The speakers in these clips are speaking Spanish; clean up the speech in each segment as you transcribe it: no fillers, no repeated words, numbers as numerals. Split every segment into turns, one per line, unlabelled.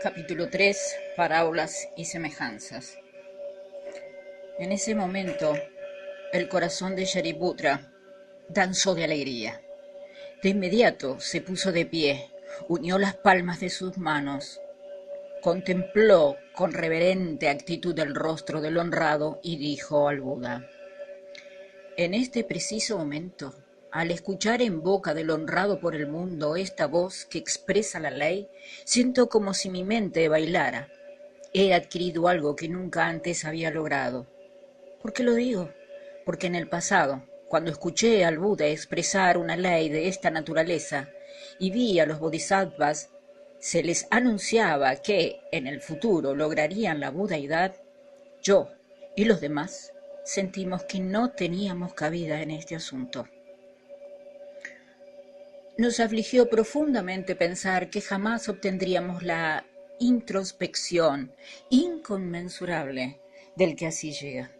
Capítulo 3. Parábolas y semejanzas. En ese momento, el corazón de Shariputra danzó de alegría. De inmediato se puso de pie, unió las palmas de sus manos, contempló con reverente actitud el rostro del honrado y dijo al Buda: en este preciso momento, al escuchar en boca del honrado por el mundo esta voz que expresa la ley, siento como si mi mente bailara. He adquirido algo que nunca antes había logrado. ¿Por qué lo digo? Porque en el pasado, cuando escuché al Buda expresar una ley de esta naturaleza y vi a los bodhisattvas, se les anunciaba que en el futuro lograrían la budaidad, yo y los demás sentimos que no teníamos cabida en este asunto. Nos afligió profundamente pensar que jamás obtendríamos la introspección inconmensurable del que así llega.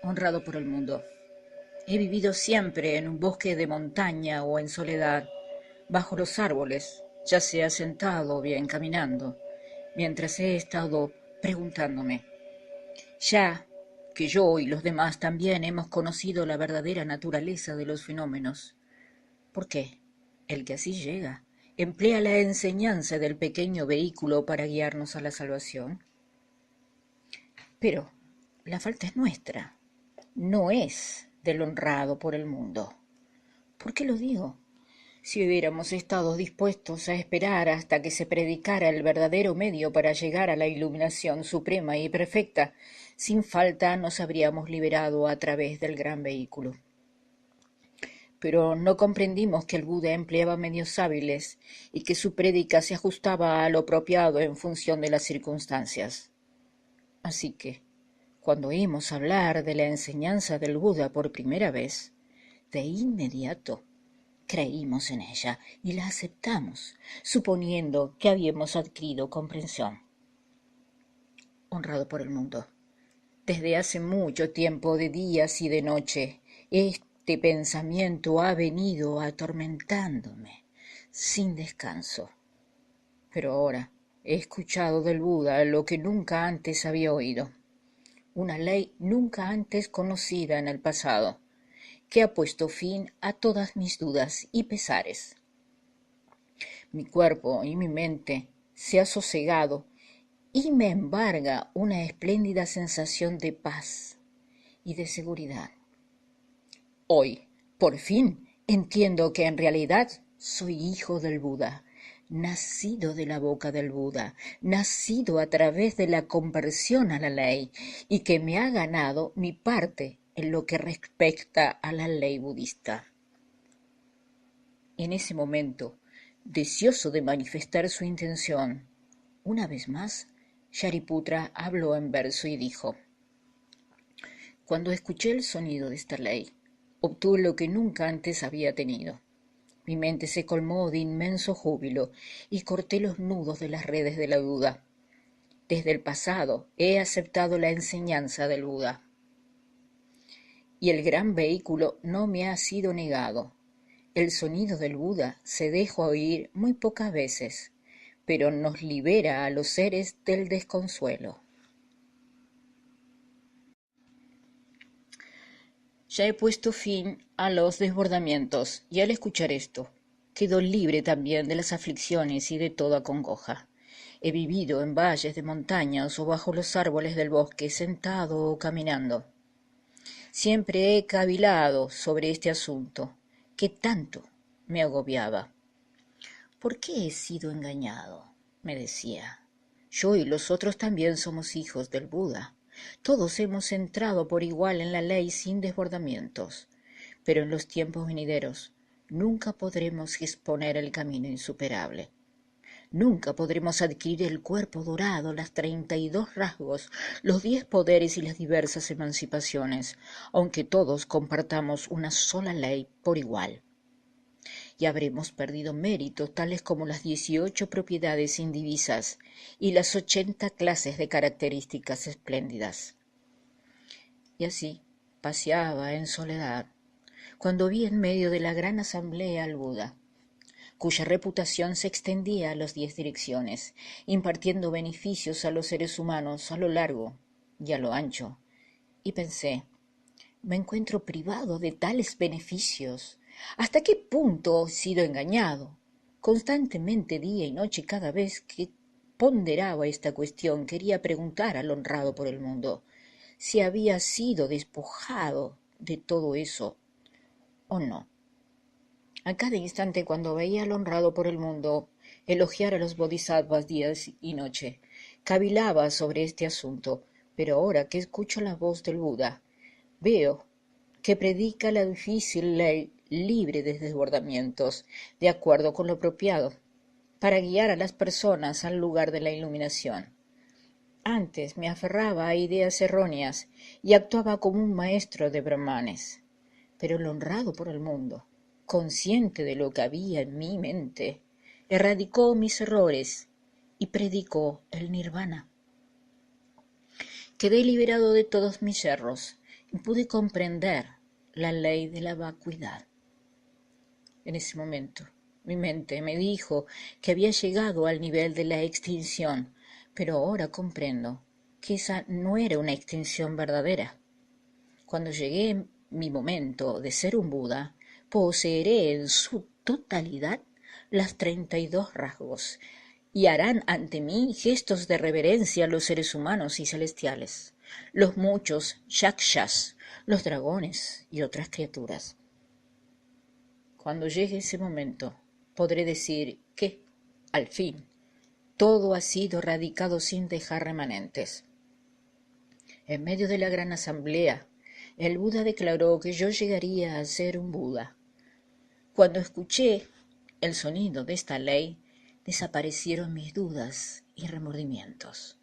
Honrado por el mundo, he vivido siempre en un bosque de montaña o en soledad, bajo los árboles, ya sea sentado o bien caminando, mientras he estado preguntándome, ya que yo y los demás también hemos conocido la verdadera naturaleza de los fenómenos, ¿por qué el que así llega emplea la enseñanza del pequeño vehículo para guiarnos a la salvación? Pero la falta es nuestra, no es del honrado por el mundo. ¿Por qué lo digo? Si hubiéramos estado dispuestos a esperar hasta que se predicara el verdadero medio para llegar a la iluminación suprema y perfecta, sin falta nos habríamos liberado a través del gran vehículo. Pero no comprendimos que el Buda empleaba medios hábiles y que su prédica se ajustaba a lo apropiado en función de las circunstancias. Así que, cuando oímos hablar de la enseñanza del Buda por primera vez, de inmediato creímos en ella y la aceptamos, suponiendo que habíamos adquirido comprensión. Honrado por el mundo, desde hace mucho tiempo, de días y de noche, este pensamiento ha venido atormentándome sin descanso. Pero ahora he escuchado del Buda lo que nunca antes había oído, una ley nunca antes conocida en el pasado, que ha puesto fin a todas mis dudas y pesares. Mi cuerpo y mi mente se ha sosegado y me embarga una espléndida sensación de paz y de seguridad. Hoy, por fin, entiendo que en realidad soy hijo del Buda, nacido de la boca del Buda, nacido a través de la conversión a la ley, y que me ha ganado mi parte en lo que respecta a la ley budista. En ese momento, deseoso de manifestar su intención, una vez más, Shariputra habló en verso y dijo: cuando escuché el sonido de esta ley, obtuve lo que nunca antes había tenido. Mi mente se colmó de inmenso júbilo y corté los nudos de las redes de la duda. Desde el pasado he aceptado la enseñanza del Buda, y el gran vehículo no me ha sido negado. El sonido del Buda se deja oír muy pocas veces, pero nos libera a los seres del desconsuelo. Ya he puesto fin a los desbordamientos, y al escuchar esto, quedo libre también de las aflicciones y de toda congoja. He vivido en valles de montañas o bajo los árboles del bosque, sentado o caminando. Siempre he cavilado sobre este asunto, que tanto me agobiaba. ¿Por qué he sido engañado?, me decía. Yo y los otros también somos hijos del Buda. Todos hemos entrado por igual en la ley sin desbordamientos, pero en los tiempos venideros nunca podremos exponer el camino insuperable. Nunca podremos adquirir el cuerpo dorado, las 32 rasgos, los 10 poderes y las diversas emancipaciones, aunque todos compartamos una sola ley por igual. Y habremos perdido méritos tales como las 18 propiedades indivisas y las 80 clases de características espléndidas. Y así paseaba en soledad, cuando vi en medio de la gran asamblea al Buda. cuya reputación se extendía a las 10 direcciones, impartiendo beneficios a los seres humanos a lo largo y a lo ancho. Y pensé, me encuentro privado de tales beneficios. ¿Hasta qué punto he sido engañado? Constantemente, día y noche, cada vez que ponderaba esta cuestión, quería preguntar al honrado por el mundo si había sido despojado de todo eso o no. A cada instante, cuando veía al honrado por el mundo elogiar a los bodhisattvas día y noche, cavilaba sobre este asunto, pero ahora que escucho la voz del Buda, veo que predica la difícil ley libre de desbordamientos, de acuerdo con lo apropiado, para guiar a las personas al lugar de la iluminación. Antes me aferraba a ideas erróneas y actuaba como un maestro de brahmanes, pero el honrado por el mundo, consciente de lo que había en mi mente, erradicó mis errores y predicó el nirvana. Quedé liberado de todos mis errores y pude comprender la ley de la vacuidad. En ese momento, mi mente me dijo que había llegado al nivel de la extinción, pero ahora comprendo que esa no era una extinción verdadera. Cuando llegue mi momento de ser un Buda, poseeré en su totalidad las 32 rasgos y harán ante mí gestos de reverencia los seres humanos y celestiales, los muchos yakshas, los dragones y otras criaturas. Cuando llegue ese momento, podré decir que, al fin, todo ha sido radicado sin dejar remanentes. En medio de la gran asamblea, el Buda declaró que yo llegaría a ser un Buda. Cuando escuché el sonido de esta ley, desaparecieron mis dudas y remordimientos.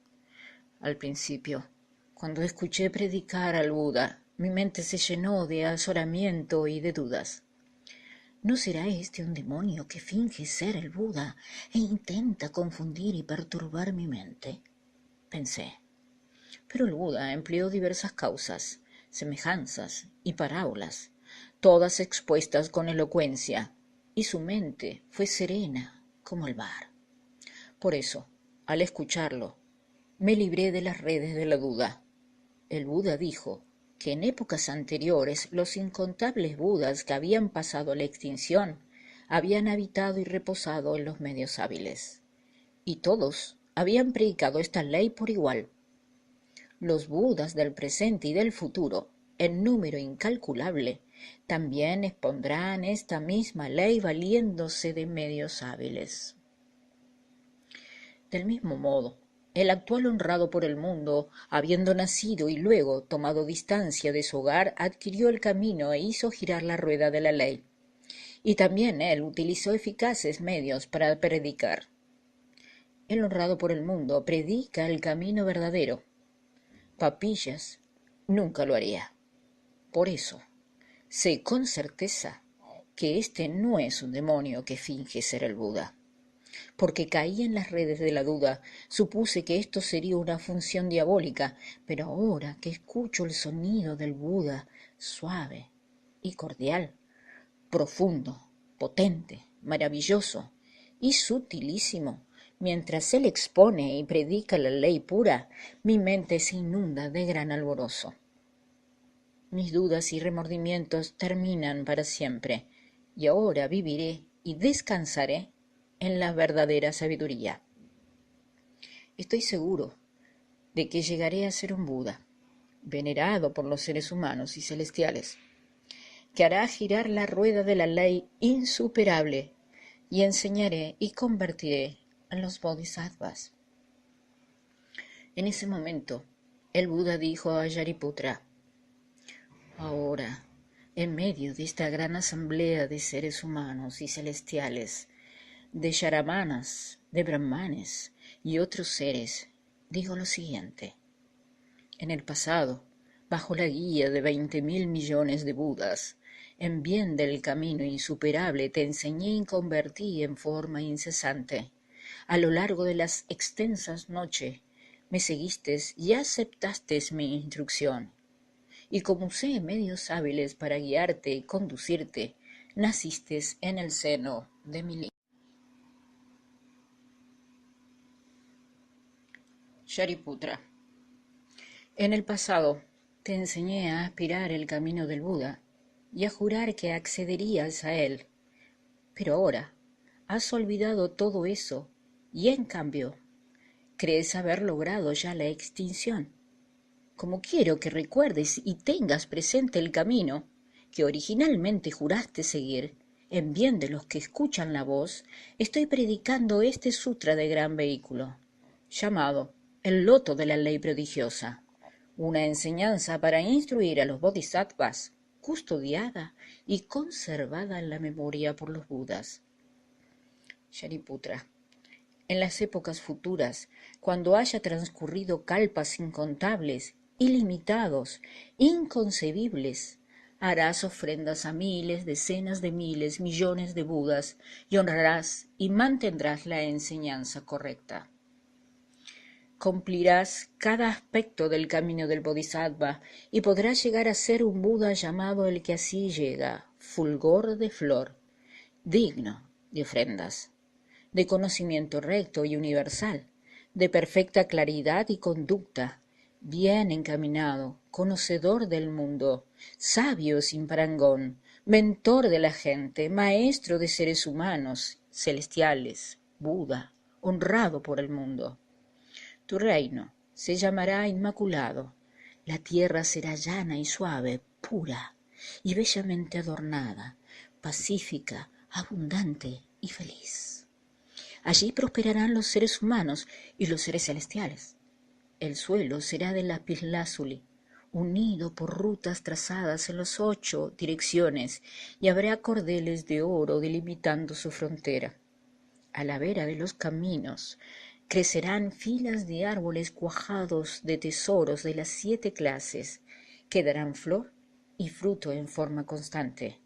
Al principio, cuando escuché predicar al Buda, mi mente se llenó de azoramiento y de dudas. ¿No será este un demonio que finge ser el Buda e intenta confundir y perturbar mi mente? Pensé. Pero el Buda empleó diversas causas, semejanzas y parábolas, todas expuestas con elocuencia, y su mente fue serena como el mar. Por eso, al escucharlo, me libré de las redes de la duda. El Buda dijo que en épocas anteriores los incontables Budas que habían pasado a la extinción habían habitado y reposado en los medios hábiles, y todos habían predicado esta ley por igual. Los Budas del presente y del futuro, en número incalculable, también expondrán esta misma ley valiéndose de medios hábiles. Del mismo modo, el actual honrado por el mundo, habiendo nacido y luego tomado distancia de su hogar, adquirió el camino e hizo girar la rueda de la ley. Y también él utilizó eficaces medios para predicar. El honrado por el mundo predica el camino verdadero. Papillas nunca lo haría. Por eso, sé con certeza que este no es un demonio que finge ser el Buda. Porque caí en las redes de la duda, supuse que esto sería una función diabólica, pero ahora que escucho el sonido del Buda, suave y cordial, profundo, potente, maravilloso y sutilísimo, mientras él expone y predica la ley pura, mi mente se inunda de gran alborozo. Mis dudas y remordimientos terminan para siempre, y ahora viviré y descansaré en la verdadera sabiduría. Estoy seguro de que llegaré a ser un Buda, venerado por los seres humanos y celestiales, que hará girar la rueda de la ley insuperable y enseñaré y convertiré a los bodhisattvas. En ese momento, el Buda dijo a Shariputra: ahora, en medio de esta gran asamblea de seres humanos y celestiales, de yaramanas, de brahmanes y otros seres, digo lo siguiente. En el pasado, bajo la guía de 20.000 millones de Budas, en bien del camino insuperable te enseñé y convertí en forma incesante. A lo largo de las extensas noches me seguiste y aceptaste mi instrucción. Y como usé medios hábiles para guiarte y conducirte, naciste en el seno de mi línea. Shariputra. En el pasado te enseñé a aspirar el camino del Buda y a jurar que accederías a él, pero ahora has olvidado todo eso y en cambio crees haber logrado ya la extinción. Como quiero que recuerdes y tengas presente el camino que originalmente juraste seguir, en bien de los que escuchan la voz, estoy predicando este sutra de gran vehículo, llamado el loto de la ley prodigiosa, una enseñanza para instruir a los bodhisattvas, custodiada y conservada en la memoria por los budas. Shariputra. En las épocas futuras, cuando haya transcurrido kalpas incontables, ilimitados, inconcebibles, harás ofrendas a miles, decenas de miles, millones de budas y honrarás y mantendrás la enseñanza correcta. Cumplirás cada aspecto del camino del bodhisattva y podrás llegar a ser un Buda llamado el que así llega, fulgor de flor, digno de ofrendas, de conocimiento recto y universal, de perfecta claridad y conducta, bien encaminado, conocedor del mundo, sabio sin parangón, mentor de la gente, maestro de seres humanos, celestiales, Buda, honrado por el mundo. Tu reino se llamará Inmaculado, la tierra será llana y suave, pura y bellamente adornada, pacífica, abundante y feliz. Allí prosperarán los seres humanos y los seres celestiales. El suelo será de lapislázuli, unido por rutas trazadas en las 8 direcciones, y habrá cordeles de oro delimitando su frontera. A la vera de los caminos crecerán filas de árboles cuajados de tesoros de las 7 clases, que darán flor y fruto en forma constante.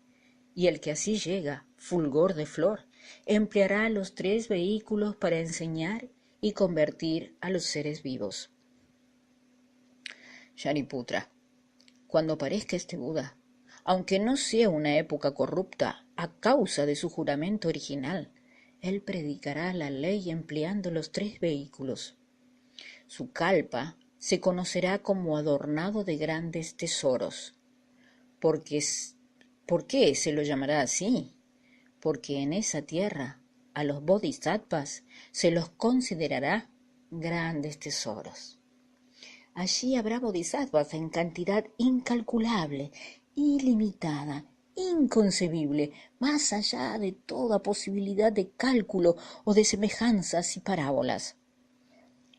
Y el que así llega, fulgor de flor, empleará los 3 vehículos para enseñar y convertir a los seres vivos. Shariputra. Cuando aparezca este Buda, aunque no sea una época corrupta a causa de su juramento original, él predicará la ley empleando los 3 vehículos. Su kalpa se conocerá como adornado de grandes tesoros. ¿Por qué se lo llamará así? Porque en esa tierra a los bodhisattvas se los considerará grandes tesoros. Allí habrá bodhisattvas en cantidad incalculable, ilimitada, inconcebible, más allá de toda posibilidad de cálculo o de semejanzas y parábolas.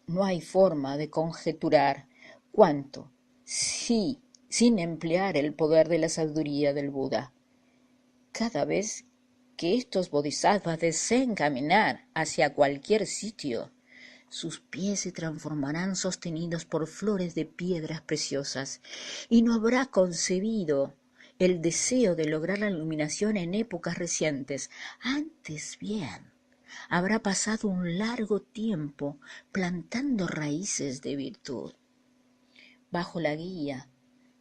No hay forma de conjeturar cuánto, sin emplear el poder de la sabiduría del Buda. Cada vez que estos bodhisattvas deseen caminar hacia cualquier sitio, sus pies se transformarán sostenidos por flores de piedras preciosas, y no habrá concebido el deseo de lograr la iluminación en épocas recientes. Antes bien, habrá pasado un largo tiempo plantando raíces de virtud. Bajo la guía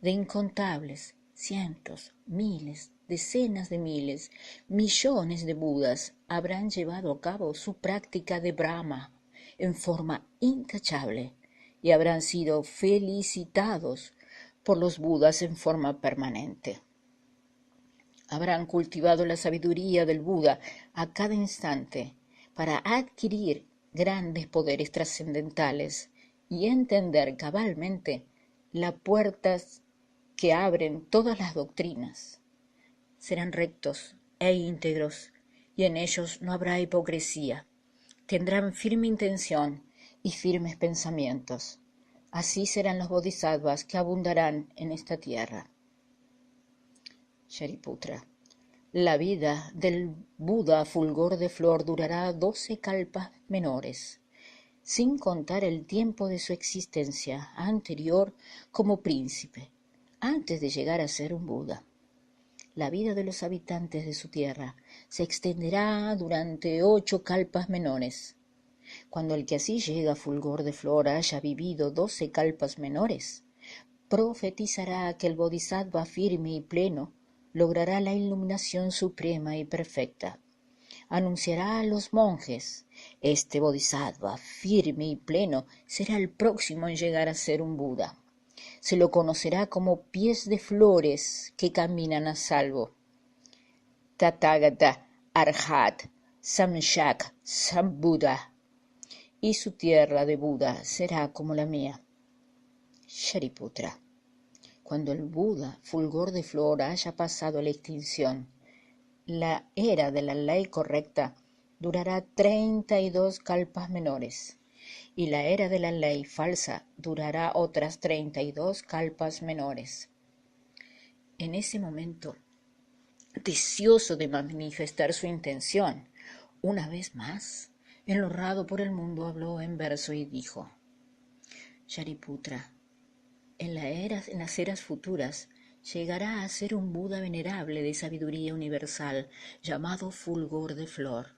de incontables, cientos, miles, decenas de miles, millones de Budas habrán llevado a cabo su práctica de Brahma en forma intachable y habrán sido felicitados por los Budas en forma permanente. Habrán cultivado la sabiduría del Buda a cada instante para adquirir grandes poderes trascendentales y entender cabalmente las puertas que abren todas las doctrinas. Serán rectos e íntegros y en ellos no habrá hipocresía. Tendrán firme intención y firmes pensamientos. Así serán los bodhisattvas que abundarán en esta tierra. Shariputra. La vida del Buda fulgor de flor durará 12 kalpas menores, sin contar el tiempo de su existencia anterior como príncipe, antes de llegar a ser un Buda. La vida de los habitantes de su tierra se extenderá durante 8 kalpas menores. Cuando el que así llega fulgor de flor haya vivido 12 kalpas menores, profetizará que el bodhisattva firme y pleno logrará la iluminación suprema y perfecta. anunciará a los monjes: este bodhisattva firme y pleno será el próximo en llegar a ser un Buda. Se lo conocerá como pies de flores que caminan a salvo. Tathagata Arhat Samyak Sambuddha, y su tierra de Buda será como la mía. Shariputra, cuando el Buda, fulgor de flor, haya pasado la extinción, la era de la ley correcta durará 32 kalpas menores, y la era de la ley falsa durará otras 32 kalpas menores. En ese momento, deseoso de manifestar su intención, una vez más, el honrado por el mundo habló en verso y dijo: Shariputra, en las eras futuras llegará a ser un Buda venerable de sabiduría universal, llamado fulgor de flor,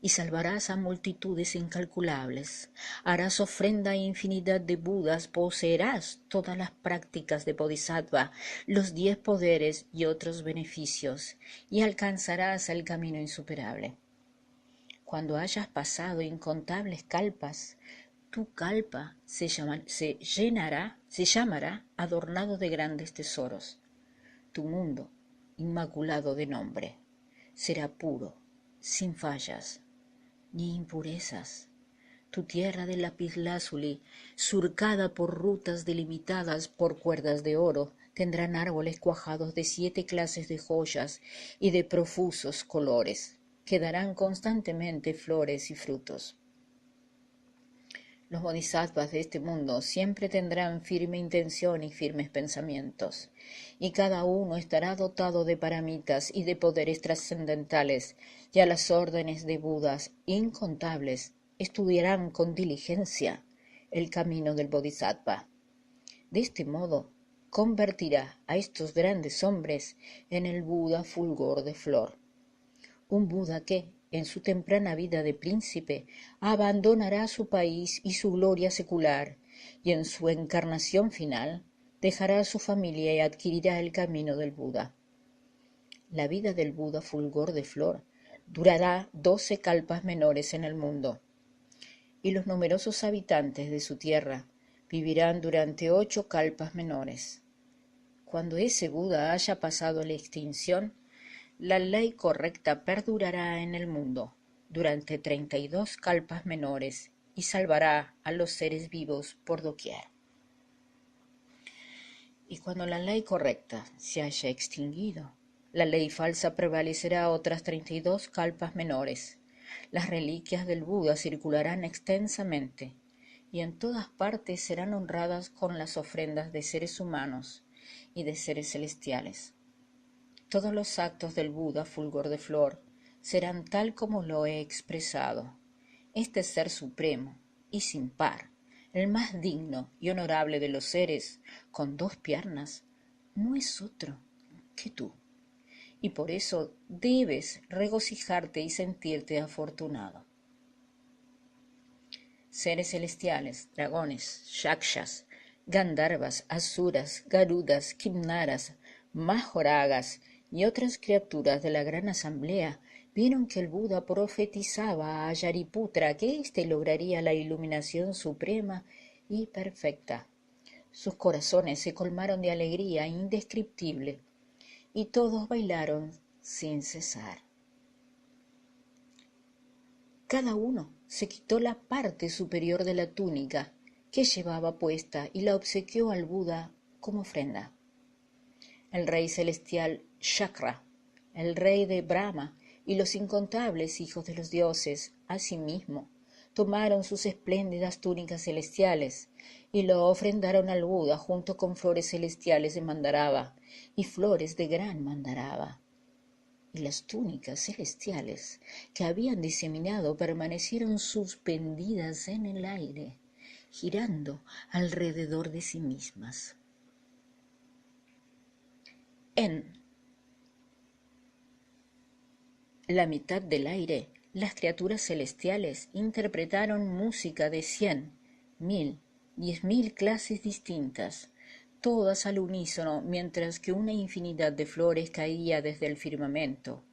y salvarás a multitudes incalculables, harás ofrenda a infinidad de Budas, poseerás todas las prácticas de Bodhisattva, los 10 poderes y otros beneficios, y alcanzarás el camino insuperable. Cuando hayas pasado incontables kalpas, tu kalpa se llamará adornado de grandes tesoros. Tu mundo, inmaculado de nombre, será puro, sin fallas ni impurezas. Tu tierra de lapislázuli, surcada por rutas delimitadas por cuerdas de oro, tendrán árboles cuajados de 7 clases de joyas y de profusos colores, que darán constantemente flores y frutos. Los bodhisattvas de este mundo siempre tendrán firme intención y firmes pensamientos, y cada uno estará dotado de paramitas y de poderes trascendentales, y a las órdenes de Budas incontables estudiarán con diligencia el camino del bodhisattva. De este modo convertirá a estos grandes hombres en el Buda fulgor de flor, un Buda que, en su temprana vida de príncipe, abandonará su país y su gloria secular, y en su encarnación final dejará a su familia y adquirirá el camino del Buda. La vida del Buda fulgor de flor durará 12 kalpas menores en el mundo, y los numerosos habitantes de su tierra vivirán durante 8 kalpas menores. Cuando ese Buda haya pasado la extinción, la ley correcta perdurará en el mundo durante 32 kalpas menores y salvará a los seres vivos por doquier. Y cuando la ley correcta se haya extinguido, la ley falsa prevalecerá otras 32 kalpas menores. Las reliquias del Buda circularán extensamente y en todas partes serán honradas con las ofrendas de seres humanos y de seres celestiales. Todos los actos del Buda fulgor de flor serán tal como lo he expresado. Este ser supremo y sin par, el más digno y honorable de los seres, con 2 piernas, no es otro que tú, y por eso debes regocijarte y sentirte afortunado. Seres celestiales, dragones, yakshas, gandharvas, asuras, garudas, kimnaras, majoragas y otras criaturas de la gran asamblea vieron que el Buda profetizaba a Shariputra que éste lograría la iluminación suprema y perfecta. Sus corazones se colmaron de alegría indescriptible y todos bailaron sin cesar. Cada uno se quitó la parte superior de la túnica que llevaba puesta y la obsequió al Buda como ofrenda. El rey celestial Shakra, el rey de Brahma y los incontables hijos de los dioses, asimismo, tomaron sus espléndidas túnicas celestiales y lo ofrendaron al Buda junto con flores celestiales de Mandarava y flores de gran Mandarava. Y las túnicas celestiales que habían diseminado permanecieron suspendidas en el aire, girando alrededor de sí mismas. En la mitad del aire, las criaturas celestiales interpretaron música de 100, 1000, 10.000 clases distintas, todas al unísono, mientras que una infinidad de flores caía desde el firmamento.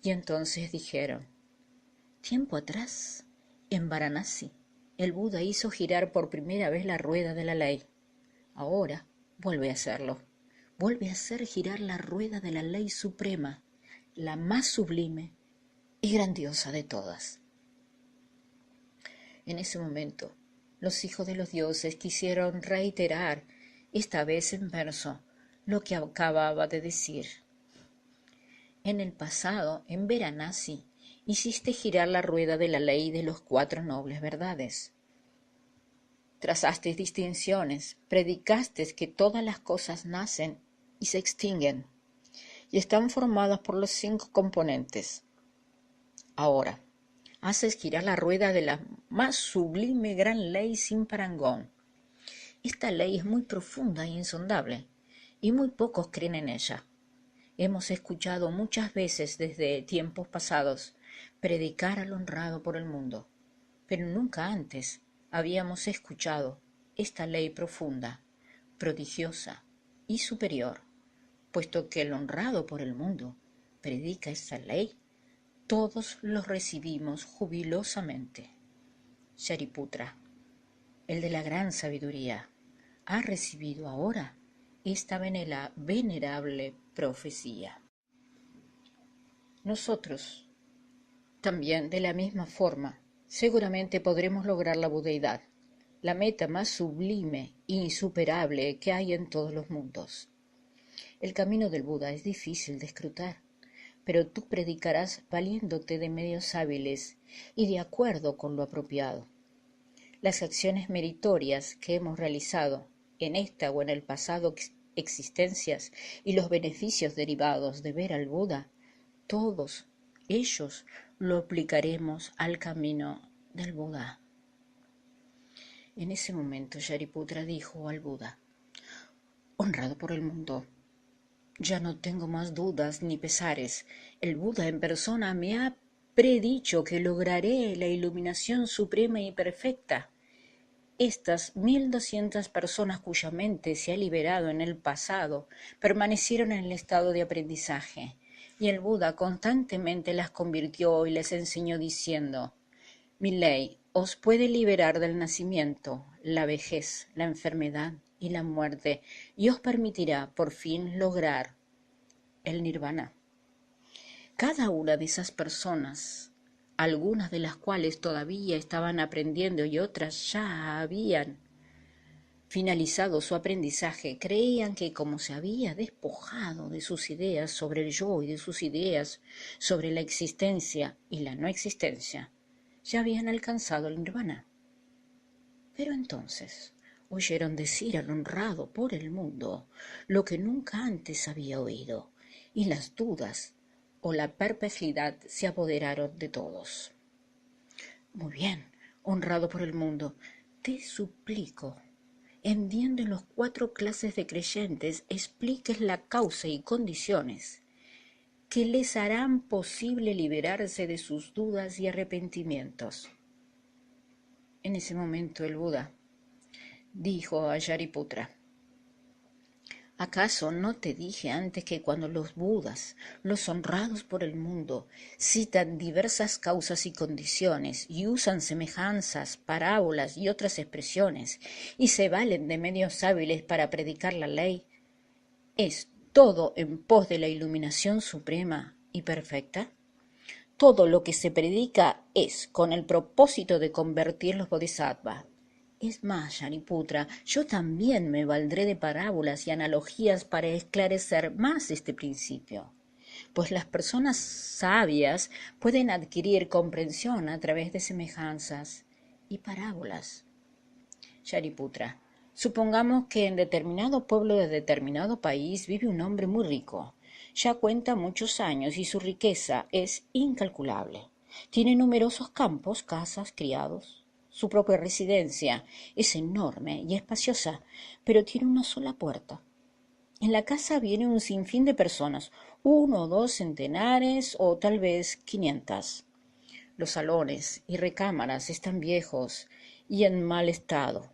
Y entonces dijeron: Tiempo atrás, en Varanasi, el Buda hizo girar por primera vez la rueda de la ley. Ahora vuelve a hacerlo. Vuelve a hacer girar la rueda de la ley suprema, la más sublime y grandiosa de todas. En ese momento, los hijos de los dioses quisieron reiterar, esta vez en verso, lo que acababa de decir. En el pasado, en Varanasi, hiciste girar la rueda de la ley de los 4 nobles verdades. Trazaste distinciones, predicaste que todas las cosas nacen y se extinguen, y están formadas por los 5 componentes. Ahora, haces girar la rueda de la más sublime gran ley sin parangón. Esta ley es muy profunda e insondable, y muy pocos creen en ella. Hemos escuchado muchas veces desde tiempos pasados predicar al honrado por el mundo, pero nunca antes habíamos escuchado esta ley profunda, prodigiosa y superior, puesto que el honrado por el mundo predica esta ley. Todos los recibimos jubilosamente. Shariputra, el de la gran sabiduría, ha recibido ahora esta venerable profecía. Nosotros, también de la misma forma, seguramente podremos lograr la budeidad, la meta más sublime e insuperable que hay en todos los mundos. El camino del Buda es difícil de escrutar, pero tú predicarás valiéndote de medios hábiles y de acuerdo con lo apropiado. Las acciones meritorias que hemos realizado en esta o en el pasado existencias y los beneficios derivados de ver al Buda, todos ellos lo aplicaremos al camino del Buda. En ese momento Shariputra dijo al Buda: honrado por el mundo, ya no tengo más dudas ni pesares. El Buda en persona me ha predicho que lograré la iluminación suprema y perfecta. Estas 1200 personas cuya mente se ha liberado en el pasado permanecieron en el estado de aprendizaje, y el Buda constantemente las convirtió y les enseñó diciendo: mi ley os puede liberar del nacimiento, la vejez, la enfermedad y la muerte, y os permitirá por fin lograr el nirvana. Cada una de esas personas, algunas de las cuales todavía estaban aprendiendo y otras ya habían finalizado su aprendizaje, creían que como se había despojado de sus ideas sobre el yo y de sus ideas sobre la existencia y la no existencia, ya habían alcanzado el nirvana. Pero entonces oyeron decir al honrado por el mundo lo que nunca antes había oído, y las dudas o la perplejidad se apoderaron de todos. Muy bien, honrado por el mundo, te suplico, enviando en los 4 clases de creyentes, expliques la causa y condiciones que les harán posible liberarse de sus dudas y arrepentimientos. En ese momento el Buda dijo a Shariputra: ¿acaso no te dije antes que cuando los Budas, los honrados por el mundo, citan diversas causas y condiciones y usan semejanzas, parábolas y otras expresiones y se valen de medios hábiles para predicar la ley, es todo en pos de la iluminación suprema y perfecta? Todo lo que se predica es con el propósito de convertir los bodhisattvas. Es más, Shariputra, yo también me valdré de parábolas y analogías para esclarecer más este principio, pues las personas sabias pueden adquirir comprensión a través de semejanzas y parábolas. Shariputra, supongamos que en determinado pueblo de determinado país vive un hombre muy rico. Ya cuenta muchos años y su riqueza es incalculable. Tiene numerosos campos, casas, criados. Su propia residencia es enorme y espaciosa, pero tiene una sola puerta. En la casa viene un sinfín de personas, 1 o 2 centenares o tal vez 500. Los salones y recámaras están viejos y en mal estado.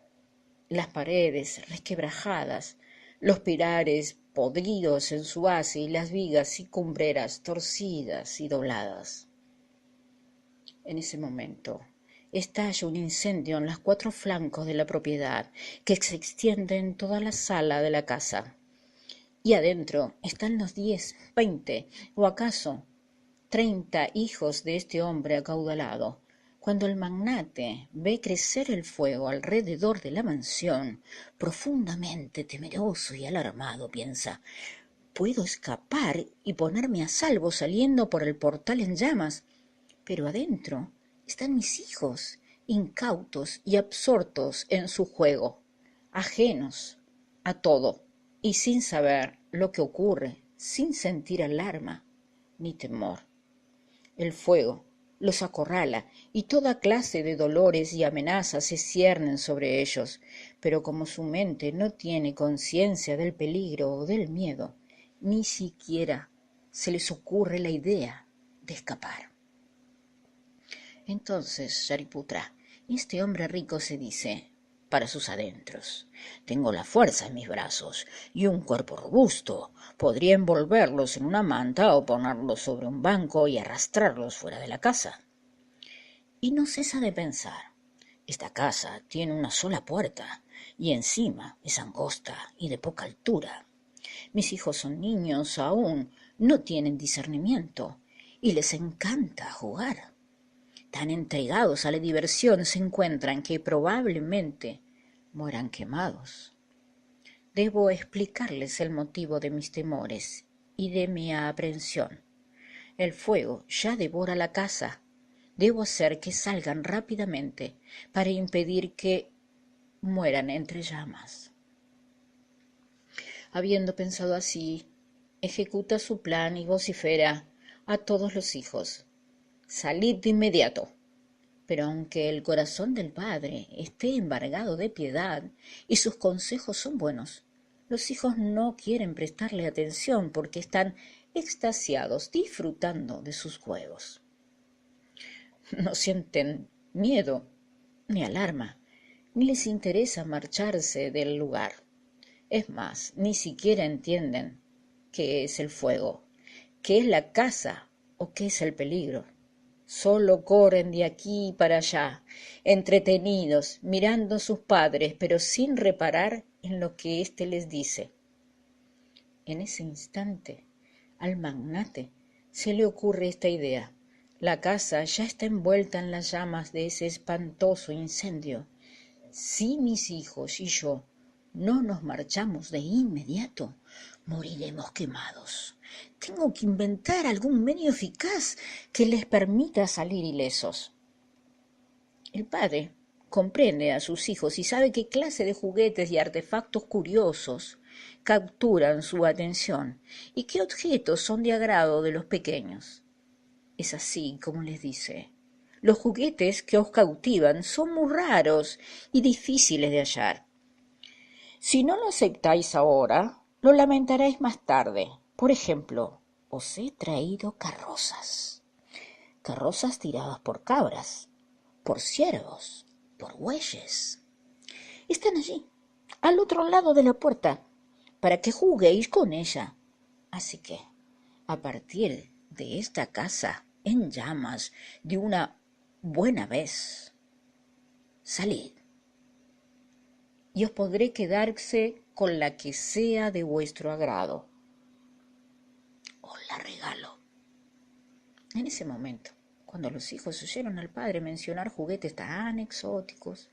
Las paredes resquebrajadas, los pilares podridos en su base y las vigas y cumbreras torcidas y dobladas. En ese momento estalla un incendio en los 4 flancos de la propiedad, que se extiende en toda la sala de la casa. Y adentro están los 10, 20 o acaso 30 hijos de este hombre acaudalado. Cuando el magnate ve crecer el fuego alrededor de la mansión, profundamente temeroso y alarmado, piensa: puedo escapar y ponerme a salvo saliendo por el portal en llamas, pero adentro están mis hijos, incautos y absortos en su juego, ajenos a todo y sin saber lo que ocurre, sin sentir alarma ni temor. El fuego los acorrala y toda clase de dolores y amenazas se ciernen sobre ellos, pero como su mente no tiene conciencia del peligro o del miedo, ni siquiera se les ocurre la idea de escapar. Entonces, Shariputra, este hombre rico se dice para sus adentros: tengo la fuerza en mis brazos y un cuerpo robusto. Podría envolverlos en una manta o ponerlos sobre un banco y arrastrarlos fuera de la casa. Y no cesa de pensar: esta casa tiene una sola puerta y encima es angosta y de poca altura. Mis hijos son niños aún, no tienen discernimiento y les encanta jugar. Tan entregados a la diversión se encuentran que probablemente mueran quemados. Debo explicarles el motivo de mis temores y de mi aprehensión. El fuego ya devora la casa. Debo hacer que salgan rápidamente para impedir que mueran entre llamas. Habiendo pensado así, ejecuta su plan y vocifera a todos los hijos: salid de inmediato. Pero aunque el corazón del padre esté embargado de piedad y sus consejos son buenos, los hijos no quieren prestarle atención porque están extasiados disfrutando de sus juegos. No sienten miedo ni alarma, ni les interesa marcharse del lugar. Es más, ni siquiera entienden qué es el fuego, qué es la caza o qué es el peligro. Solo corren de aquí para allá, entretenidos, mirando a sus padres, pero sin reparar en lo que éste les dice. En ese instante, al magnate se le ocurre esta idea: la casa ya está envuelta en las llamas de ese espantoso incendio. Si mis hijos y yo no nos marchamos de inmediato, moriremos quemados. Tengo que inventar algún medio eficaz que les permita salir ilesos. El padre comprende a sus hijos y sabe qué clase de juguetes y artefactos curiosos capturan su atención y qué objetos son de agrado de los pequeños. Es así como les dice: los juguetes que os cautivan son muy raros y difíciles de hallar. Si no lo aceptáis ahora, lo lamentaréis más tarde. Por ejemplo, os he traído carrozas. Carrozas tiradas por cabras, por ciervos, por bueyes. Están allí, al otro lado de la puerta, para que juguéis con ella. Así que, a partir de esta casa en llamas de una buena vez, salid, y os podré quedarse con la que sea de vuestro agrado. Os la regalo. En ese momento, cuando los hijos oyeron al padre mencionar juguetes tan exóticos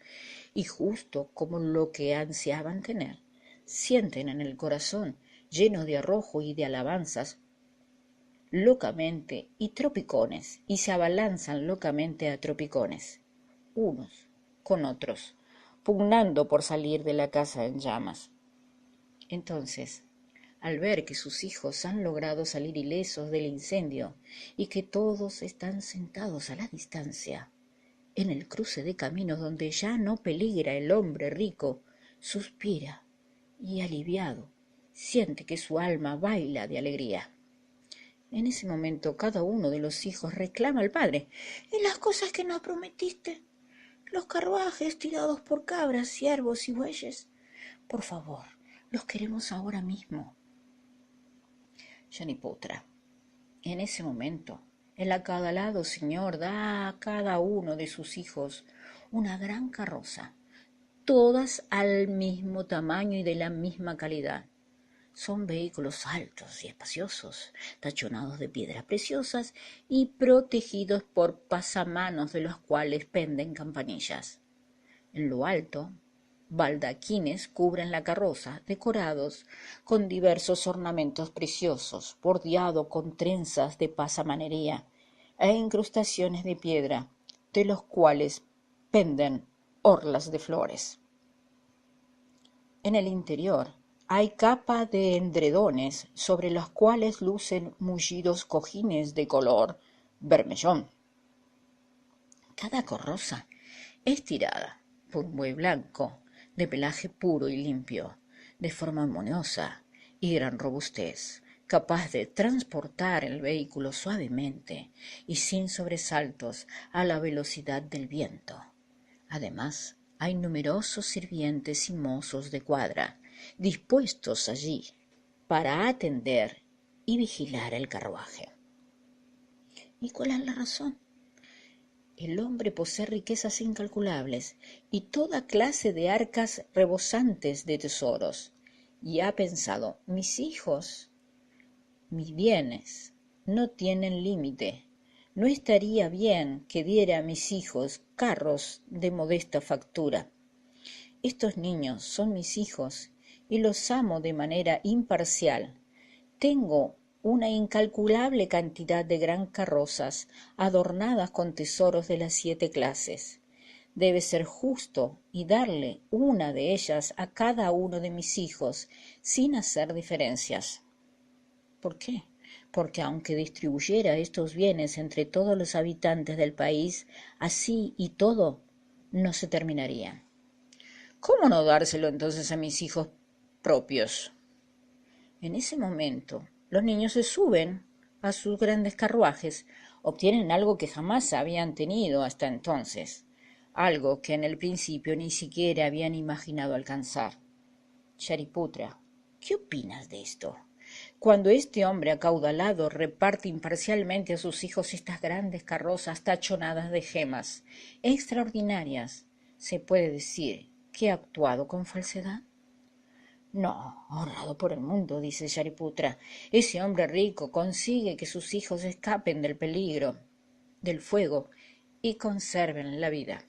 y justo como lo que ansiaban tener, sienten en el corazón, lleno de arrojo y de alabanzas, locamente y tropicones, y se abalanzan locamente a tropicones, unos con otros, pugnando por salir de la casa en llamas. Entonces, al ver que sus hijos han logrado salir ilesos del incendio y que todos están sentados a la distancia, en el cruce de caminos donde ya no peligra el hombre rico, suspira y, aliviado, siente que su alma baila de alegría. En ese momento cada uno de los hijos reclama al padre: ¿y las cosas que nos prometiste? Los carruajes tirados por cabras, ciervos y bueyes. Por favor, los queremos ahora mismo. Shariputra, en ese momento, El acaudalado señor da a cada uno de sus hijos una gran carroza, todas al mismo tamaño y de la misma calidad. Son vehículos altos y espaciosos, tachonados de piedras preciosas y protegidos por pasamanos de los cuales penden campanillas. En lo alto, baldaquines cubren la carroza, decorados con diversos ornamentos preciosos, bordeado con trenzas de pasamanería e incrustaciones de piedra, de los cuales penden orlas de flores. En el interior hay capa de endredones sobre los cuales lucen mullidos cojines de color bermellón. Cada carroza es tirada por un buey blanco, de pelaje puro y limpio, de forma armoniosa y gran robustez, capaz de transportar el vehículo suavemente y sin sobresaltos a la velocidad del viento. Además, hay numerosos sirvientes y mozos de cuadra, dispuestos allí para atender y vigilar el carruaje. ¿Y cuál es la razón? El hombre posee riquezas incalculables y toda clase de arcas rebosantes de tesoros, y ha pensado, mis hijos, mis bienes, no tienen límite. No estaría bien que diera a mis hijos carros de modesta factura. Estos niños son mis hijos y los amo de manera imparcial. Tengo una incalculable cantidad de gran carrozas adornadas con tesoros de las 7 clases. Debe ser justo y darle una de ellas a cada uno de mis hijos sin hacer diferencias. ¿Por qué? Porque aunque distribuyera estos bienes entre todos los habitantes del país, así y todo, no se terminarían. ¿Cómo no dárselo entonces a mis hijos propios? En ese momento, los niños se suben a sus grandes carruajes, obtienen algo que jamás habían tenido hasta entonces, algo que en el principio ni siquiera habían imaginado alcanzar. Shariputra, ¿qué opinas de esto? Cuando este hombre acaudalado reparte imparcialmente a sus hijos estas grandes carrozas tachonadas de gemas extraordinarias, ¿se puede decir que ha actuado con falsedad? No, honrado por el mundo, dice Shariputra, ese hombre rico consigue que sus hijos escapen del peligro, del fuego, y conserven la vida.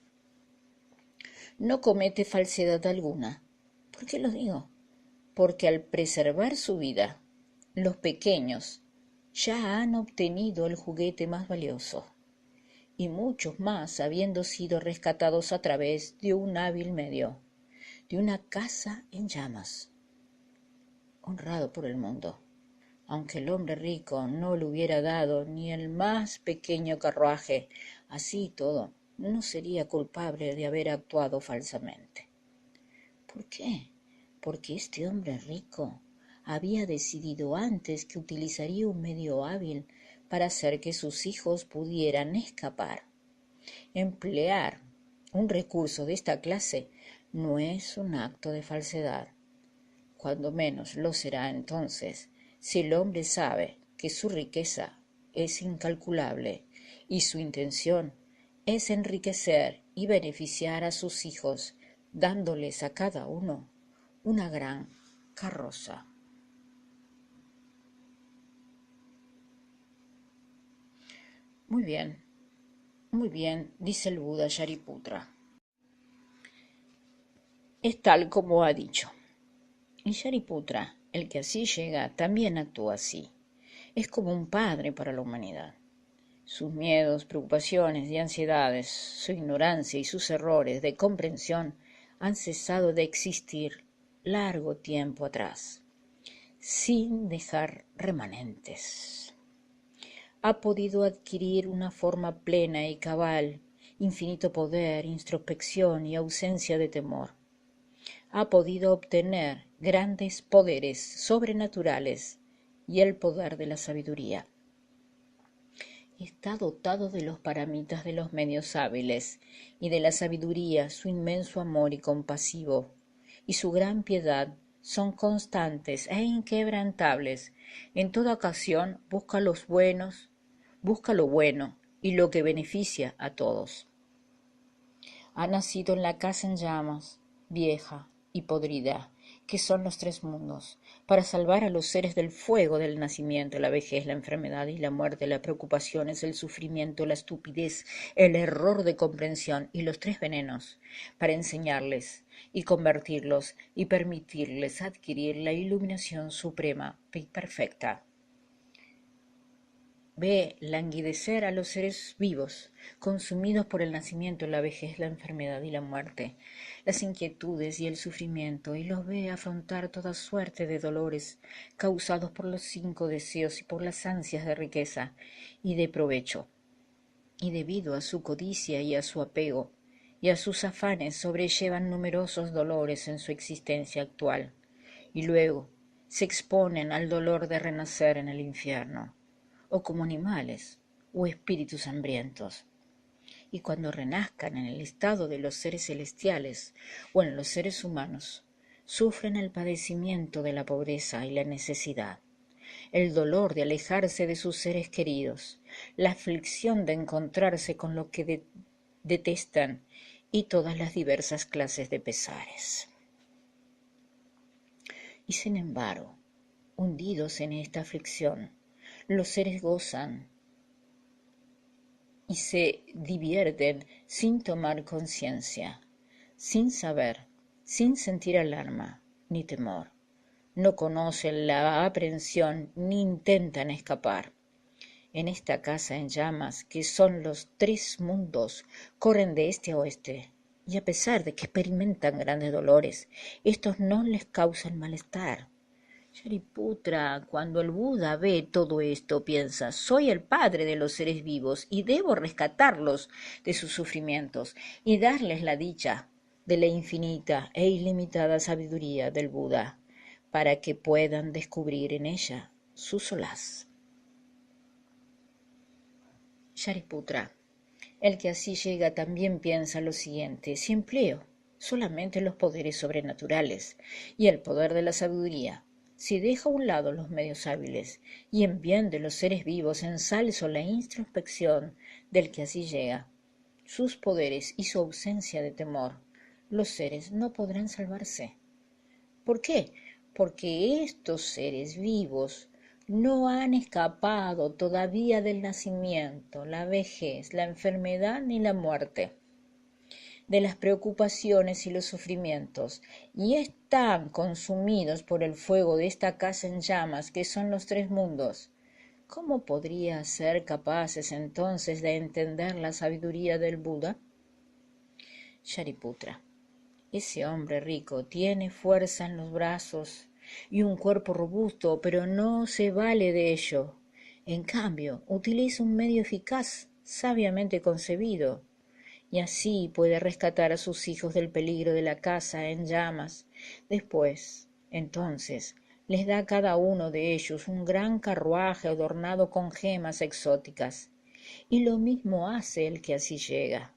No comete falsedad alguna. ¿Por qué lo digo? Porque al preservar su vida, los pequeños ya han obtenido el juguete más valioso, y muchos más habiendo sido rescatados a través de un hábil medio, de una casa en llamas. Honrado por el mundo, aunque el hombre rico no le hubiera dado ni el más pequeño carruaje, así y todo, no sería culpable de haber actuado falsamente. ¿Por qué? Porque este hombre rico había decidido antes que utilizaría un medio hábil para hacer que sus hijos pudieran escapar. Emplear un recurso de esta clase no es un acto de falsedad. Cuando menos lo será entonces si el hombre sabe que su riqueza es incalculable y su intención es enriquecer y beneficiar a sus hijos, dándoles a cada uno una gran carroza. Muy bien, dice el Buda Shariputra. Es tal como ha dicho. Y Shariputra, el que así llega, también actúa así. Es como un padre para la humanidad. Sus miedos, preocupaciones y ansiedades, su ignorancia y sus errores de comprensión han cesado de existir largo tiempo atrás, sin dejar remanentes. Ha podido adquirir una forma plena y cabal, infinito poder, introspección y ausencia de temor. Ha podido obtener grandes poderes sobrenaturales y el poder de la sabiduría. Está dotado de los paramitas de los medios hábiles y de la sabiduría su inmenso amor y compasivo, y su gran piedad son constantes e inquebrantables. En toda ocasión busca busca lo bueno y lo que beneficia a todos. Ha nacido en la casa en llamas, vieja y podrida, que son los tres mundos, para salvar a los seres del fuego del nacimiento, la vejez, la enfermedad y la muerte, las preocupaciones, el sufrimiento, la estupidez, el error de comprensión y los tres venenos, para enseñarles y convertirlos y permitirles adquirir la iluminación suprema y perfecta. Ve languidecer a los seres vivos, consumidos por el nacimiento, la vejez, la enfermedad y la muerte, las inquietudes y el sufrimiento, y los ve afrontar toda suerte de dolores causados por los 5 deseos y por las ansias de riqueza y de provecho. Y debido a su codicia y a su apego y a sus afanes sobrellevan numerosos dolores en su existencia actual, y luego se exponen al dolor de renacer en el infierno, o como animales o espíritus hambrientos. Y cuando renazcan en el estado de los seres celestiales o en los seres humanos, sufren el padecimiento de la pobreza y la necesidad, el dolor de alejarse de sus seres queridos, la aflicción de encontrarse con lo que detestan y todas las diversas clases de pesares. Y sin embargo, hundidos en esta aflicción, los seres gozan y se divierten sin tomar conciencia, sin saber, sin sentir alarma ni temor. No conocen la aprensión ni intentan escapar. En esta casa en llamas, que son los tres mundos, corren de este a oeste, y a pesar de que experimentan grandes dolores, estos no les causan malestar. Shariputra, cuando el Buda ve todo esto, piensa: soy el padre de los seres vivos y debo rescatarlos de sus sufrimientos y darles la dicha de la infinita e ilimitada sabiduría del Buda, para que puedan descubrir en ella su solaz. Shariputra, el que así llega también piensa lo siguiente: si empleo solamente los poderes sobrenaturales y el poder de la sabiduría, si dejo a un lado los medios hábiles y en bien de los seres vivos ensalzo la introspección del que así llega, sus poderes y su ausencia de temor, los seres no podrán salvarse. ¿Por qué? Porque estos seres vivos no han escapado todavía del nacimiento, la vejez, la enfermedad ni la muerte, de las preocupaciones y los sufrimientos, y están consumidos por el fuego de esta casa en llamas que son los tres mundos. ¿Cómo podrían ser capaces entonces de entender la sabiduría del Buda? Shariputra, ese hombre rico tiene fuerza en los brazos y un cuerpo robusto, pero no se vale de ello. En cambio, utiliza un medio eficaz, sabiamente concebido, y así puede rescatar a sus hijos del peligro de la casa en llamas. Después, entonces, les da a cada uno de ellos un gran carruaje adornado con gemas exóticas, y lo mismo hace el que así llega.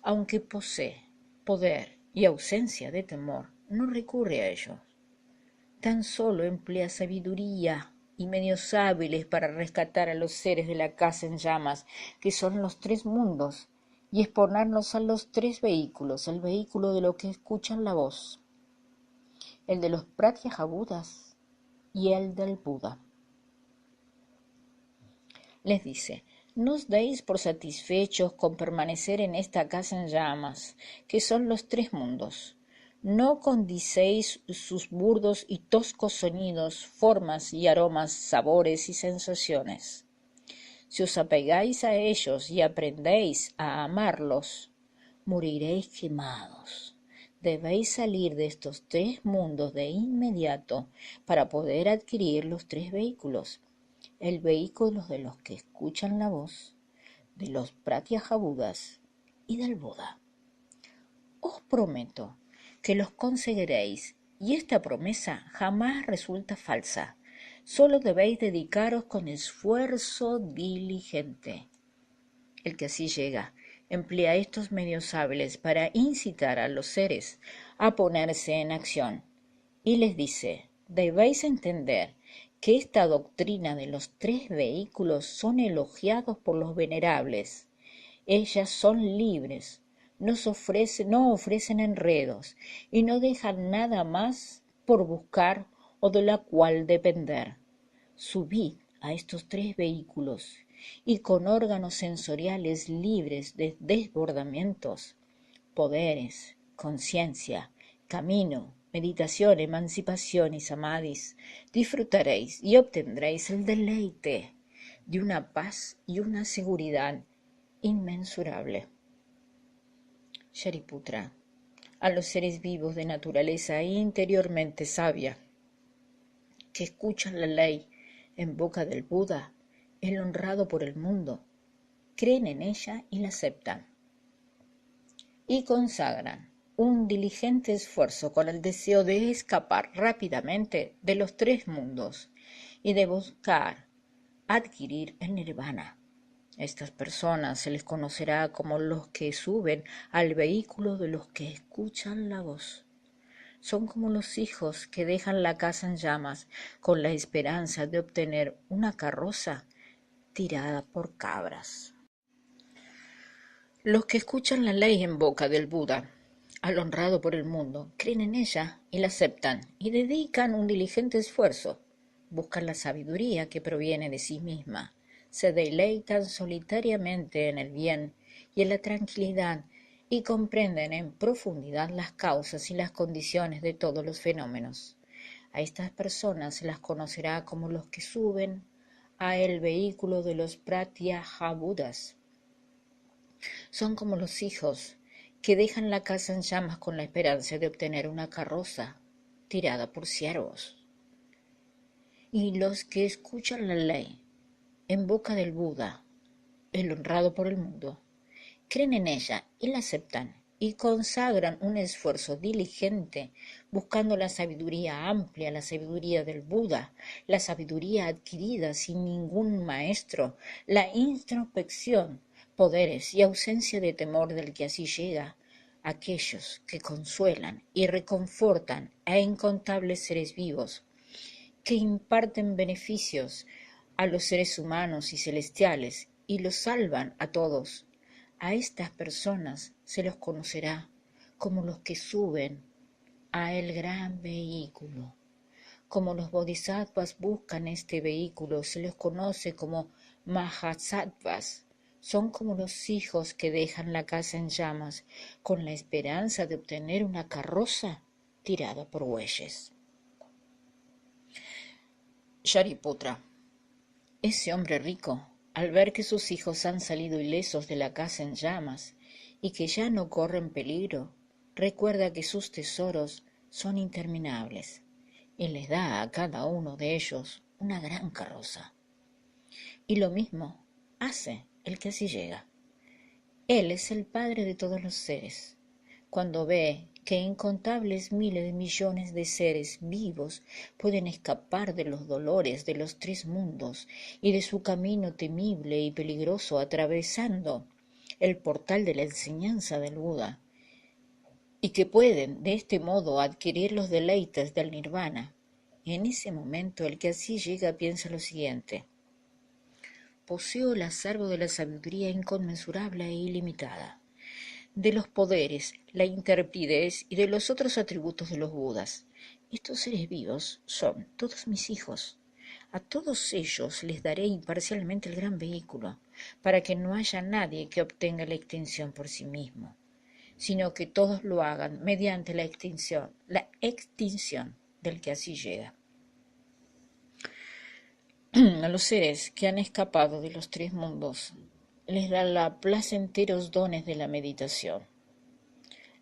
Aunque posee poder y ausencia de temor, no recurre a ellos. Tan solo emplea sabiduría y medios hábiles para rescatar a los seres de la casa en llamas, que son los tres mundos, y exponerlos a los tres vehículos: el vehículo de los que escuchan la voz, el de los Pratyajabudas y el del Buda. Les dice: no os deis por satisfechos con permanecer en esta casa en llamas, que son los tres mundos. No condicéis sus burdos y toscos sonidos, formas y aromas, sabores y sensaciones. Si os apegáis a ellos y aprendéis a amarlos, moriréis quemados. Debéis salir de estos tres mundos de inmediato para poder adquirir los tres vehículos: el vehículo de los que escuchan la voz, de los Pratyajabudas y del Buda. Os prometo que los conseguiréis, y esta promesa jamás resulta falsa. Solo debéis dedicaros con esfuerzo diligente. El que así llega emplea estos medios hábiles para incitar a los seres a ponerse en acción, y les dice: debéis entender que esta doctrina de los tres vehículos son elogiados por los venerables. Ellas son libres, no ofrecen enredos y no dejan nada más por buscar o de la cual depender. Subid a estos tres vehículos y con órganos sensoriales libres de desbordamientos, poderes, conciencia, camino, meditación, emancipación y samadhis, disfrutaréis y obtendréis el deleite de una paz y una seguridad inmensurable. Shariputra, a los seres vivos de naturaleza interiormente sabia, que escuchan la ley en boca del Buda, el honrado por el mundo, creen en ella y la aceptan, y consagran un diligente esfuerzo con el deseo de escapar rápidamente de los tres mundos y de buscar adquirir el nirvana. Estas personas se les conocerá como los que suben al vehículo de los que escuchan la voz. Son como los hijos que dejan la casa en llamas con la esperanza de obtener una carroza tirada por cabras. Los que escuchan la ley en boca del Buda, al honrado por el mundo, creen en ella y la aceptan y dedican un diligente esfuerzo. Buscan la sabiduría que proviene de sí misma, se deleitan solitariamente en el bien y en la tranquilidad y comprenden en profundidad las causas y las condiciones de todos los fenómenos. A estas personas se las conocerá como los que suben a el vehículo de los Pratyahabudas. Son como los hijos que dejan la casa en llamas con la esperanza de obtener una carroza tirada por ciervos. Y los que escuchan la ley en boca del Buda, el honrado por el mundo, creen en ella y la aceptan y consagran un esfuerzo diligente buscando la sabiduría amplia, la sabiduría del Buda, la sabiduría adquirida sin ningún maestro, la introspección, poderes y ausencia de temor del que así llega, aquellos que consuelan y reconfortan a incontables seres vivos, que imparten beneficios a los seres humanos y celestiales y los salvan a todos. A estas personas se los conocerá como los que suben a el gran vehículo. Como los bodhisattvas buscan este vehículo, se los conoce como mahasattvas. Son como los hijos que dejan la casa en llamas con la esperanza de obtener una carroza tirada por bueyes. Shariputra, ese hombre rico, al ver que sus hijos han salido ilesos de la casa en llamas y que ya no corren peligro, recuerda que sus tesoros son interminables y les da a cada uno de ellos una gran carroza. Y lo mismo hace el que así llega. Él es el padre de todos los seres. Cuando ve que incontables miles de millones de seres vivos pueden escapar de los dolores de los tres mundos y de su camino temible y peligroso atravesando el portal de la enseñanza del Buda, y que pueden de este modo adquirir los deleites del nirvana, en ese momento el que así llega piensa lo siguiente: poseo el acervo de la sabiduría inconmensurable e ilimitada, de los poderes, la intrepidez y de los otros atributos de los Budas. Estos seres vivos son todos mis hijos. A todos ellos les daré imparcialmente el gran vehículo, para que no haya nadie que obtenga la extinción por sí mismo, sino que todos lo hagan mediante la extinción del que así llega. A los seres que han escapado de los tres mundos les da los placenteros dones de la meditación,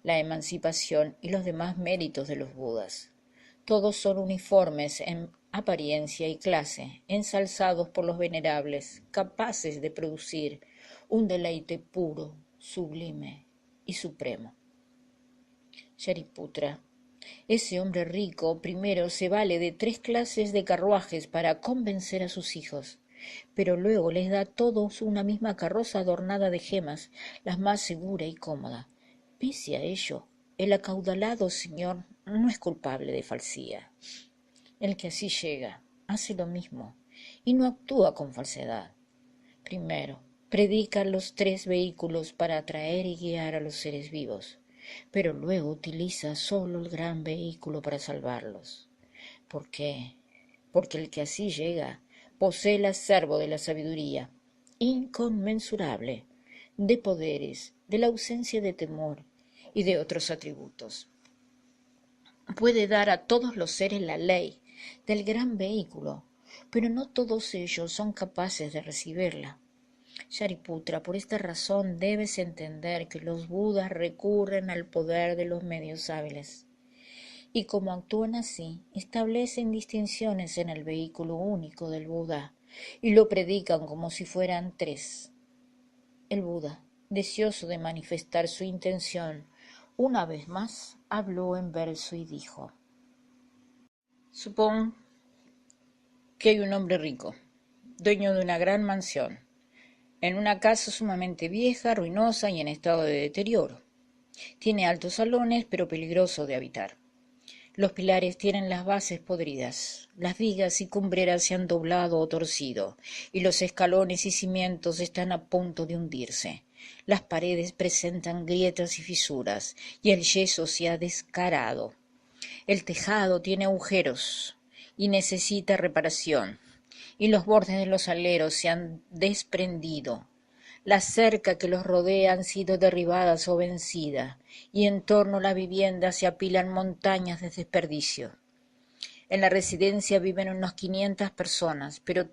la emancipación y los demás méritos de los Budas. Todos son uniformes en apariencia y clase, ensalzados por los venerables, capaces de producir un deleite puro, sublime y supremo. Shariputra, ese hombre rico primero se vale de 3 clases de carruajes para convencer a sus hijos, pero luego les da a todos una misma carroza adornada de gemas, la más segura y cómoda. Pese a ello, el acaudalado señor no es culpable de falsía. El que así llega hace lo mismo y no actúa con falsedad. Primero, predica los 3 vehículos para atraer y guiar a los seres vivos, pero luego utiliza solo el gran vehículo para salvarlos. ¿Por qué? Porque el que así llega posee el acervo de la sabiduría, inconmensurable, de poderes, de la ausencia de temor y de otros atributos. Puede dar a todos los seres la ley del gran vehículo, pero no todos ellos son capaces de recibirla. Shariputra, por esta razón debes entender que los budas recurren al poder de los medios hábiles, y como actúan así, establecen distinciones en el vehículo único del Buda, y lo predican como si fueran 3. El Buda, deseoso de manifestar su intención, una vez más habló en verso y dijo: Supón que hay un hombre rico, dueño de una gran mansión, en una casa sumamente vieja, ruinosa y en estado de deterioro. Tiene altos salones, pero peligroso de habitar. Los pilares tienen las bases podridas, las vigas y cumbreras se han doblado o torcido, y los escalones y cimientos están a punto de hundirse. Las paredes presentan grietas y fisuras, y el yeso se ha descarado. El tejado tiene agujeros y necesita reparación, y los bordes de los aleros se han desprendido. La cerca que los rodea han sido derribadas o vencida, y en torno a la vivienda se apilan montañas de desperdicio. En la residencia viven unas 500 personas, pero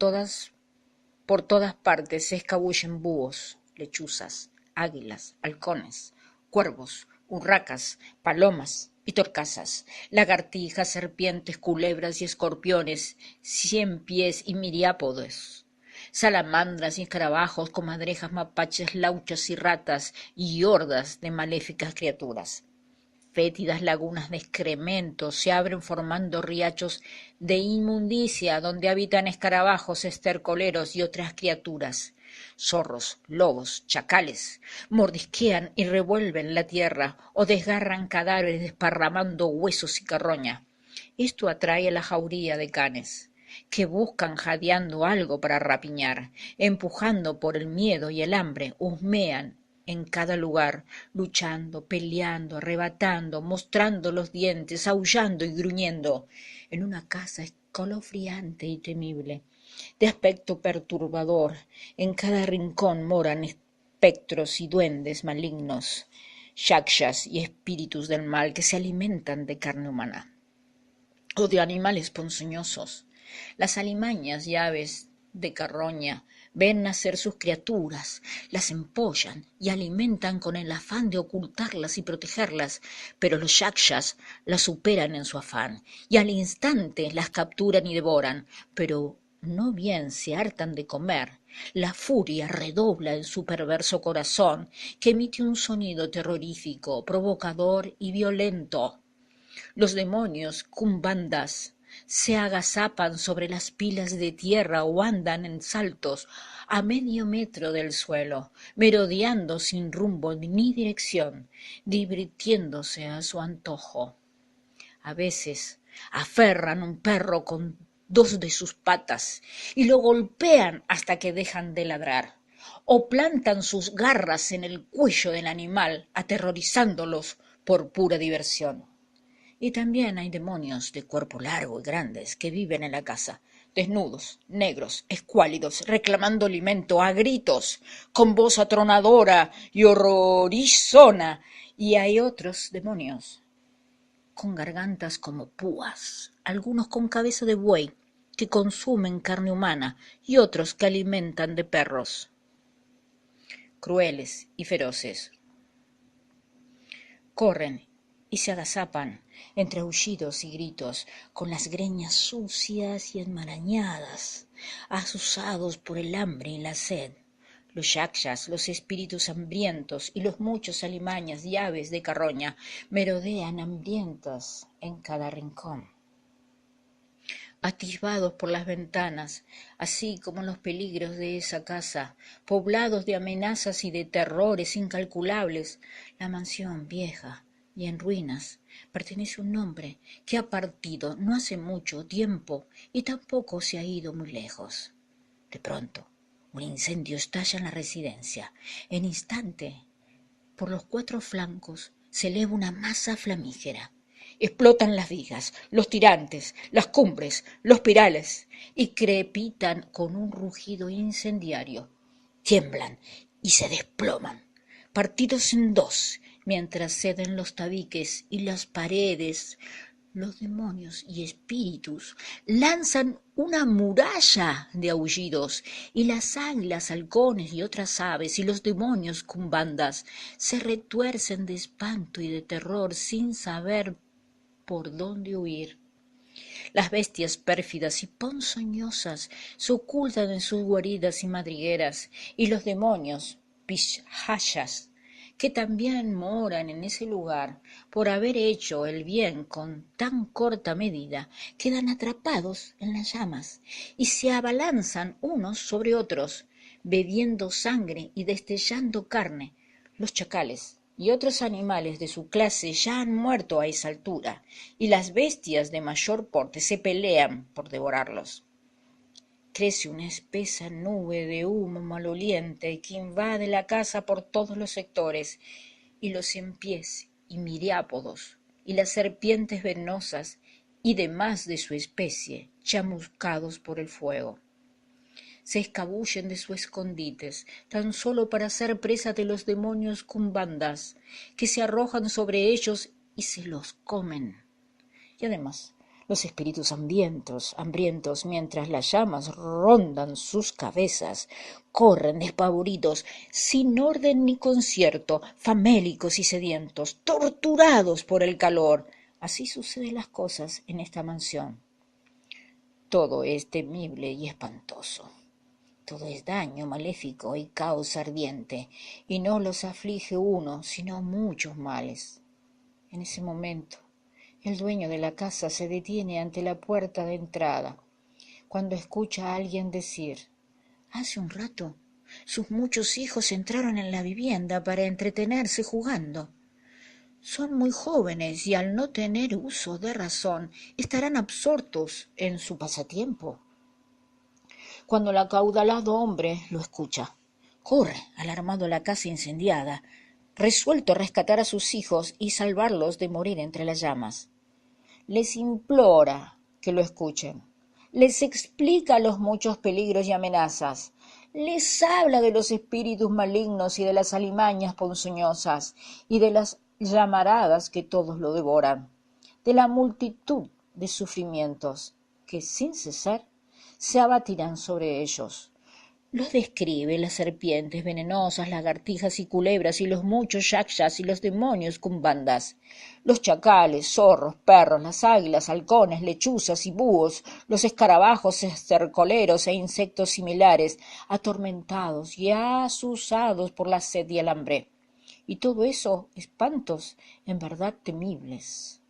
por todas partes se escabullen búhos, lechuzas, águilas, halcones, cuervos, urracas, palomas y torcasas, lagartijas, serpientes, culebras y escorpiones, 100 pies y miriápodos, salamandras y escarabajos, comadrejas, mapaches, lauchas y ratas, y hordas de maléficas criaturas. Fétidas lagunas de excrementos se abren formando riachos de inmundicia donde habitan escarabajos, estercoleros y otras criaturas. Zorros, lobos, chacales mordisquean y revuelven la tierra o desgarran cadáveres desparramando huesos y carroña. Esto atrae a la jauría de canes, que buscan jadeando algo para rapiñar, empujando por el miedo y el hambre, husmean en cada lugar, luchando, peleando, arrebatando, mostrando los dientes, aullando y gruñendo. En una casa escalofriante y temible, de aspecto perturbador, en cada rincón moran espectros y duendes malignos, yakshas y espíritus del mal que se alimentan de carne humana o de animales ponzoñosos. Las alimañas y aves de carroña ven nacer sus criaturas, las empollan y alimentan con el afán de ocultarlas y protegerlas, pero los yakshas las superan en su afán y al instante las capturan y devoran, pero no bien se hartan de comer, la furia redobla en su perverso corazón, que emite un sonido terrorífico, provocador y violento. Los demonios cumbandas se agazapan sobre las pilas de tierra o andan en saltos a medio metro del suelo, merodeando sin rumbo ni dirección, divirtiéndose a su antojo. A veces aferran un perro con 2 de sus patas y lo golpean hasta que dejan de ladrar, o plantan sus garras en el cuello del animal, aterrorizándolos por pura diversión. Y también hay demonios de cuerpo largo y grandes que viven en la casa, desnudos, negros, escuálidos, reclamando alimento a gritos, con voz atronadora y horrorizona. Y hay otros demonios con gargantas como púas, algunos con cabeza de buey, que consumen carne humana, y otros que alimentan de perros. Crueles y feroces. Corren y se agazapan entre aullidos y gritos, con las greñas sucias y enmarañadas, azuzados por el hambre y la sed. Los yakshas, los espíritus hambrientos y los muchos alimañas y aves de carroña merodean hambrientas en cada rincón. Atisbados por las ventanas, así como los peligros de esa casa, poblados de amenazas y de terrores incalculables, la mansión vieja y en ruinas pertenece un hombre que ha partido no hace mucho tiempo y tampoco se ha ido muy lejos. De pronto, un incendio estalla en la residencia. En instante, por los 4 flancos se eleva una masa flamígera. Explotan las vigas, los tirantes, las cumbres, los pirales y crepitan con un rugido incendiario. Tiemblan y se desploman, partidos en 2, mientras ceden los tabiques y las paredes. Los demonios y espíritus lanzan una muralla de aullidos, y las águilas, halcones y otras aves, y los demonios cumbandas se retuercen de espanto y de terror sin saber por dónde huir. Las bestias pérfidas y ponzoñosas se ocultan en sus guaridas y madrigueras, y los demonios, pishayas, que también moran en ese lugar, por haber hecho el bien con tan corta medida, quedan atrapados en las llamas y se abalanzan unos sobre otros, bebiendo sangre y destellando carne. Los chacales y otros animales de su clase ya han muerto a esa altura, y las bestias de mayor porte se pelean por devorarlos. Crece una espesa nube de humo maloliente que invade la casa por todos los sectores, y los cien-pies y miriápodos y las serpientes venenosas y demás de su especie, chamuscados por el fuego, se escabullen de sus escondites tan solo para ser presa de los demonios cumbandas, que se arrojan sobre ellos y se los comen. Y además, los espíritus hambrientos, mientras las llamas rondan sus cabezas, corren despavoridos, sin orden ni concierto, famélicos y sedientos, torturados por el calor. Así suceden las cosas en esta mansión. Todo es temible y espantoso. Todo es daño maléfico y caos ardiente, y no los aflige uno, sino muchos males. En ese momento, el dueño de la casa se detiene ante la puerta de entrada, cuando escucha a alguien decir: «Hace un rato, sus muchos hijos entraron en la vivienda para entretenerse jugando. Son muy jóvenes y al no tener uso de razón, estarán absortos en su pasatiempo». Cuando el acaudalado hombre lo escucha, corre alarmado a la casa incendiada, resuelto a rescatar a sus hijos y salvarlos de morir entre las llamas. Les implora que lo escuchen, les explica los muchos peligros y amenazas, les habla de los espíritus malignos y de las alimañas ponzoñosas y de las llamaradas que todos lo devoran, de la multitud de sufrimientos que sin cesar se abatirán sobre ellos. Los describe las serpientes venenosas, lagartijas y culebras, y los muchos yakshas y los demonios cumbandas, los chacales, zorros, perros, las águilas, halcones, lechuzas y búhos, los escarabajos estercoleros e insectos similares, atormentados y azuzados por la sed y el hambre. Y todo eso espantos en verdad temibles.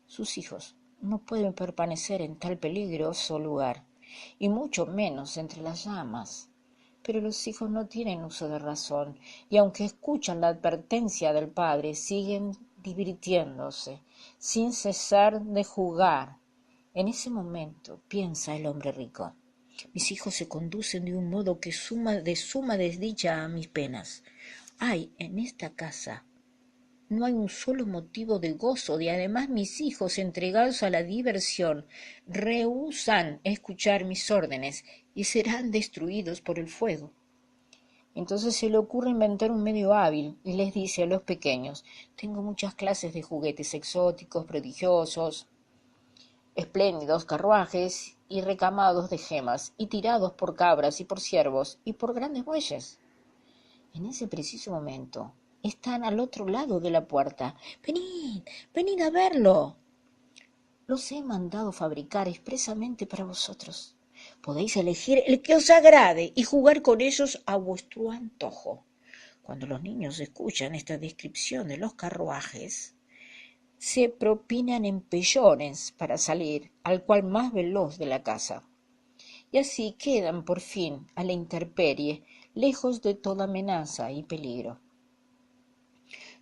Sus hijos no pueden permanecer en tal peligroso lugar, y mucho menos entre las llamas. Pero los hijos no tienen uso de razón, y aunque escuchan la advertencia del padre, siguen divirtiéndose, sin cesar de jugar. En ese momento piensa el hombre rico: mis hijos se conducen de un modo que suma desdicha a mis penas. Hay en esta casa no hay un solo motivo de gozo, y además mis hijos, entregados a la diversión, rehúsan escuchar mis órdenes y serán destruidos por el fuego. Entonces se le ocurre inventar un medio hábil y les dice a los pequeños: tengo muchas clases de juguetes exóticos, prodigiosos, espléndidos carruajes y recamados de gemas, y tirados por cabras y por ciervos y por grandes bueyes. En ese preciso momento están al otro lado de la puerta. «Venid, venid a verlo. Los he mandado fabricar expresamente para vosotros. Podéis elegir el que os agrade y jugar con ellos a vuestro antojo». Cuando los niños escuchan esta descripción de los carruajes, se propinan empellones para salir al cual más veloz de la casa, y así quedan por fin a la intemperie, lejos de toda amenaza y peligro.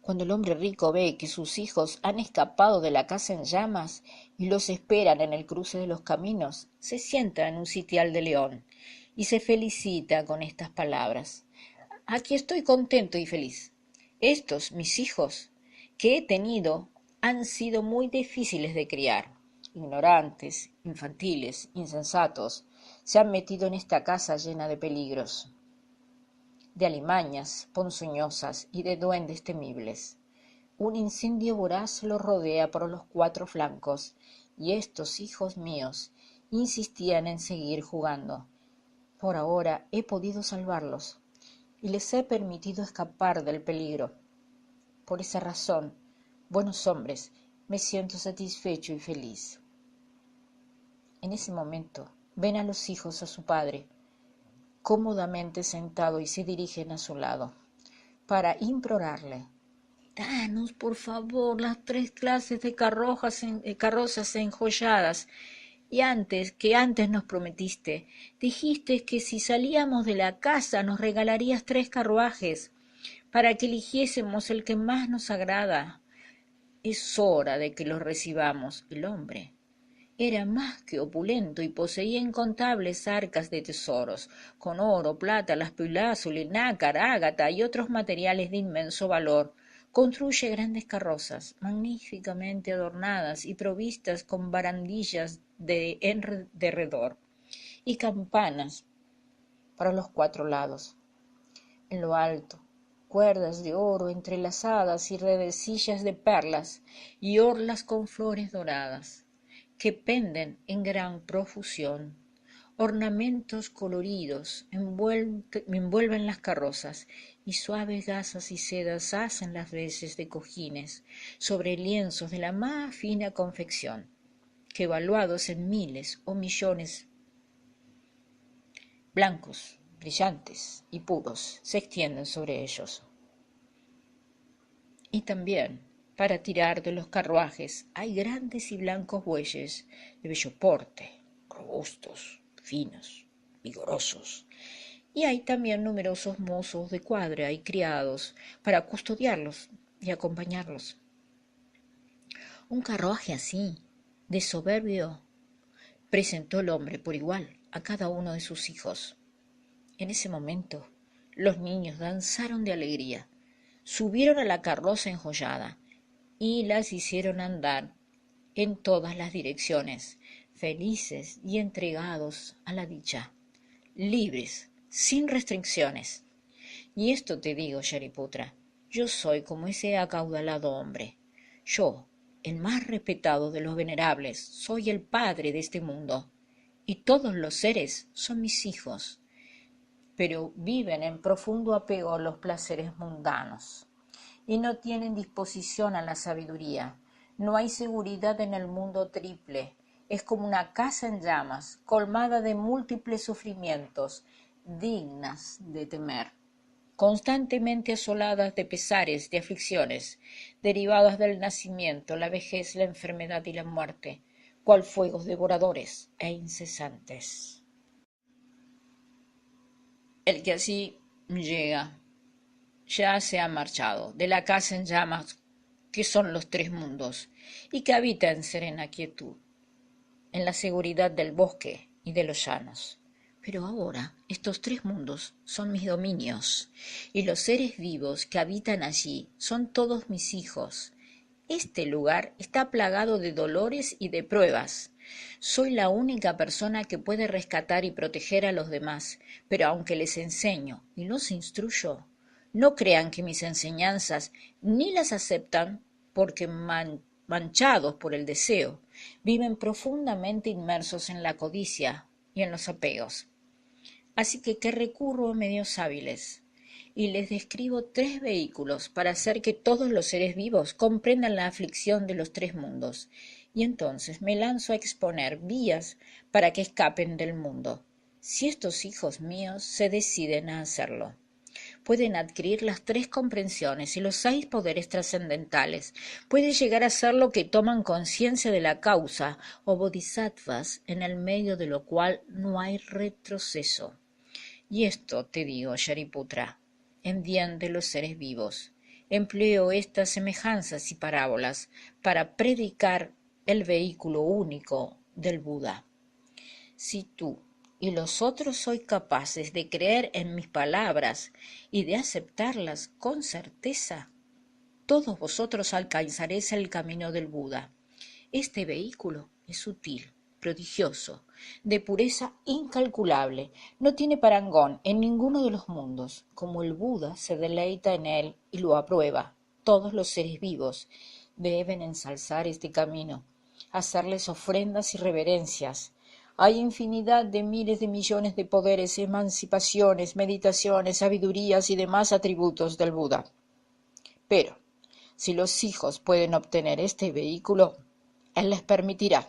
Cuando el hombre rico ve que sus hijos han escapado de la casa en llamas y los esperan en el cruce de los caminos, se sienta en un sitial de león y se felicita con estas palabras: aquí estoy contento y feliz. Estos, mis hijos, que he tenido, han sido muy difíciles de criar. Ignorantes, infantiles, insensatos, se han metido en esta casa llena de peligros, de alimañas ponzoñosas y de duendes temibles. Un incendio voraz los rodea por los cuatro flancos, y estos hijos míos insistían en seguir jugando. Por ahora he podido salvarlos y les he permitido escapar del peligro. Por esa razón, buenos hombres, me siento satisfecho y feliz. En ese momento ven a los hijos a su padre, cómodamente sentado, y se dirigen a su lado, para implorarle: danos, por favor, las 3 clases de carrozas enjolladas. Y antes nos prometiste, dijiste que si salíamos de la casa nos regalarías 3 carruajes, para que eligiésemos el que más nos agrada. Es hora de que los recibamos. El hombre era más que opulento y poseía incontables arcas de tesoros, con oro, plata, lapislázuli, nácar, ágata y otros materiales de inmenso valor. Construye grandes carrozas, magníficamente adornadas y provistas con barandillas en derredor y campanas para los 4 lados. En lo alto, cuerdas de oro entrelazadas y redecillas de perlas y orlas con flores doradas, que penden en gran profusión. Ornamentos coloridos envuelven las carrozas, y suaves gasas y sedas hacen las veces de cojines sobre lienzos de la más fina confección, que valuados en miles o millones, blancos, brillantes y puros, se extienden sobre ellos. Y también, para tirar de los carruajes, hay grandes y blancos bueyes de bello porte, robustos, finos, vigorosos. Y hay también numerosos mozos de cuadra y criados para custodiarlos y acompañarlos. Un carruaje así, de soberbio, presentó el hombre por igual a cada uno de sus hijos. En ese momento, los niños danzaron de alegría, subieron a la carroza enjollada y las hicieron andar en todas las direcciones, felices y entregados a la dicha, libres, sin restricciones. Y esto te digo, Shariputra, yo soy como ese acaudalado hombre. Yo, el más respetado de los venerables, soy el padre de este mundo, y todos los seres son mis hijos, pero viven en profundo apego a los placeres mundanos y no tienen disposición a la sabiduría. No hay seguridad en el mundo triple. Es como una casa en llamas, colmada de múltiples sufrimientos, dignas de temer, constantemente asoladas de pesares, de aflicciones, derivadas del nacimiento, la vejez, la enfermedad y la muerte, cual fuegos devoradores e incesantes. El que así llega ya se ha marchado de la casa en llamas que son los 3 mundos, y que habita en serena quietud, en la seguridad del bosque y de los llanos. Pero ahora estos 3 mundos son mis dominios, y los seres vivos que habitan allí son todos mis hijos. Este lugar está plagado de dolores y de pruebas. Soy la única persona que puede rescatar y proteger a los demás, pero aunque les enseño y los instruyo, no crean que mis enseñanzas ni las aceptan, porque manchados por el deseo, viven profundamente inmersos en la codicia y en los apegos. Así que recurro a medios hábiles, y les describo 3 vehículos para hacer que todos los seres vivos comprendan la aflicción de los 3 mundos, y entonces me lanzo a exponer vías para que escapen del mundo, si estos hijos míos se deciden a hacerlo. Pueden adquirir las 3 comprensiones y los 6 poderes trascendentales. Puede llegar a ser lo que toman conciencia de la causa, o bodhisattvas, en el medio de lo cual no hay retroceso. Y esto te digo, Shariputra, en bien de los seres vivos, Empleo estas semejanzas y parábolas para predicar el vehículo único del Buda. Si tú y los otros sois capaces de creer en mis palabras y de aceptarlas con certeza, todos vosotros alcanzaréis el camino del Buda. Este vehículo es sutil, prodigioso, de pureza incalculable, no tiene parangón en ninguno de los mundos. Como el Buda se deleita en él y lo aprueba, todos los seres vivos deben ensalzar este camino, hacerles ofrendas y reverencias. Hay infinidad de miles de millones de poderes, emancipaciones, meditaciones, sabidurías y demás atributos del Buda. Pero, si los hijos pueden obtener este vehículo, él les permitirá,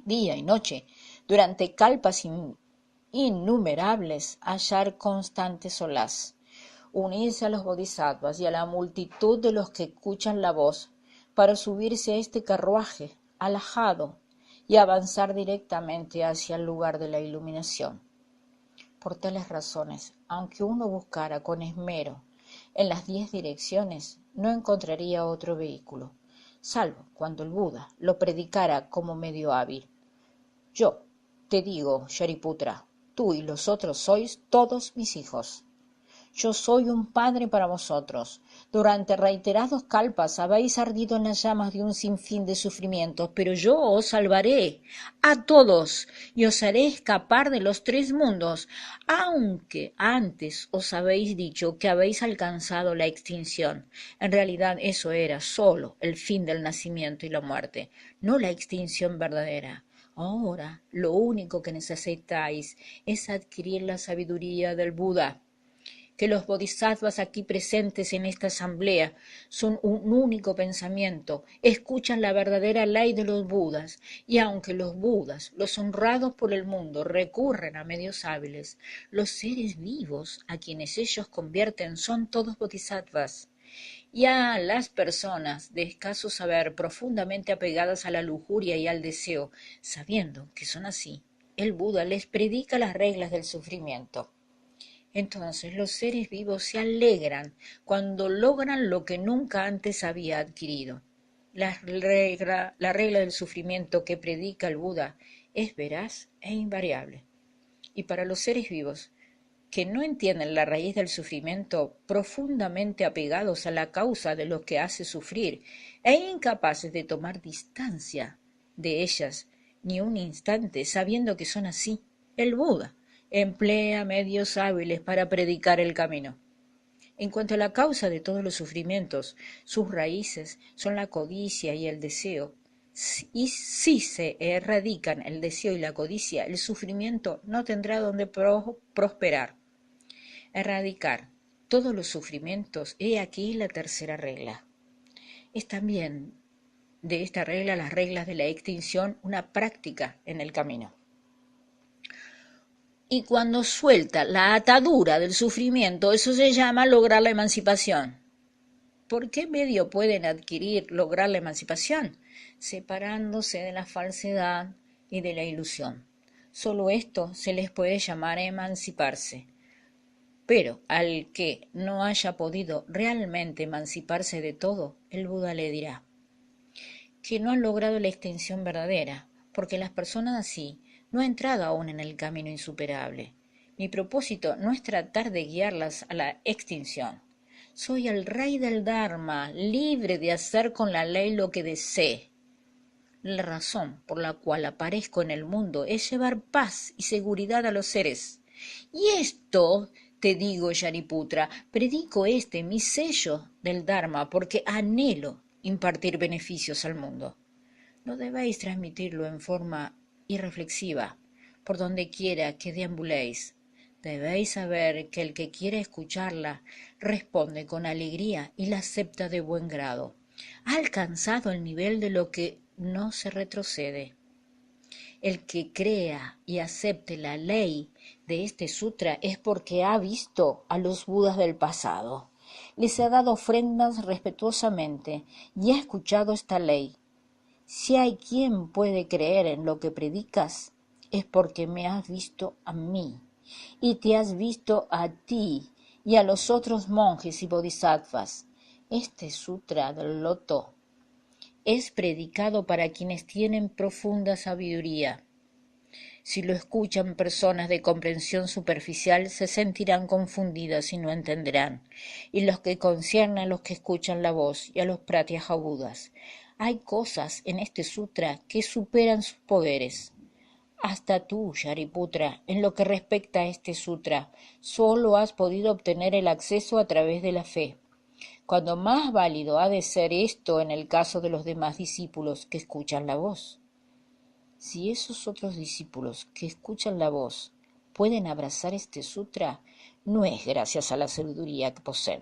día y noche, durante kalpas innumerables, hallar constante solaz, unirse a los bodhisattvas y a la multitud de los que escuchan la voz, para subirse a este carruaje alajado y avanzar directamente hacia el lugar de la iluminación. Por tales razones, aunque uno buscara con esmero en las 10 direcciones, no encontraría otro vehículo, salvo cuando el Buda lo predicara como medio hábil. Yo te digo, Shariputra, tú y los otros sois todos mis hijos. Yo soy un padre para vosotros. Durante reiterados kalpas habéis ardido en las llamas de un sinfín de sufrimientos, pero yo os salvaré a todos y os haré escapar de los 3 mundos, aunque antes os habéis dicho que habéis alcanzado la extinción. En realidad eso era solo el fin del nacimiento y la muerte, no la extinción verdadera. Ahora lo único que necesitáis es adquirir la sabiduría del Buda. Que los bodhisattvas aquí presentes en esta asamblea son un único pensamiento, escuchan la verdadera ley de los Budas, y aunque los Budas, los honrados por el mundo, recurren a medios hábiles, los seres vivos a quienes ellos convierten son todos bodhisattvas. Y a las personas de escaso saber, profundamente apegadas a la lujuria y al deseo, sabiendo que son así, el Buda les predica las reglas del sufrimiento. Entonces los seres vivos se alegran cuando logran lo que nunca antes había adquirido. La regla del sufrimiento que predica el Buda es veraz e invariable. Y para los seres vivos que no entienden la raíz del sufrimiento, profundamente apegados a la causa de lo que hace sufrir e incapaces de tomar distancia de ellas ni un instante, sabiendo que son así, el Buda emplea medios hábiles para predicar el camino. En cuanto a la causa de todos los sufrimientos, sus raíces son la codicia y el deseo. Y si se erradican el deseo y la codicia, el sufrimiento no tendrá donde prosperar. Erradicar todos los sufrimientos, he aquí la tercera regla. Es también de esta regla, las reglas de la extinción, una práctica en el camino. Y cuando suelta la atadura del sufrimiento, eso se llama lograr la emancipación. ¿Por qué medio pueden lograr la emancipación? Separándose de la falsedad y de la ilusión. Solo esto se les puede llamar emanciparse. Pero al que no haya podido realmente emanciparse de todo, el Buda le dirá que no han logrado la extinción verdadera, porque las personas así no han entrado aún en el camino insuperable. Mi propósito no es tratar de guiarlas a la extinción. Soy el rey del Dharma, libre de hacer con la ley lo que desee. La razón por la cual aparezco en el mundo es llevar paz y seguridad a los seres. Y esto, te digo, Shariputra, predico mi sello del Dharma, porque anhelo impartir beneficios al mundo. No debéis transmitirlo en forma irreflexiva, por donde quiera que deambuléis. Debéis saber que el que quiere escucharla responde con alegría y la acepta de buen grado. Ha alcanzado el nivel de lo que no se retrocede. El que crea y acepte la ley de este sutra es porque ha visto a los Budas del pasado. Les ha dado ofrendas respetuosamente y ha escuchado esta ley. Si hay quien puede creer en lo que predicas, es porque me has visto a mí, y te has visto a ti y a los otros monjes y bodhisattvas. Este sutra del loto es predicado para quienes tienen profunda sabiduría. Si lo escuchan personas de comprensión superficial, se sentirán confundidas y no entenderán. Y los que concierne a los que escuchan la voz y a los pratyajaudas. Hay cosas en este sutra que superan sus poderes. Hasta tú, Shariputra, en lo que respecta a este sutra, solo has podido obtener el acceso a través de la fe. Cuando más válido ha de ser esto en el caso de los demás discípulos que escuchan la voz. Si esos otros discípulos que escuchan la voz pueden abrazar este sutra, no es gracias a la sabiduría que poseen,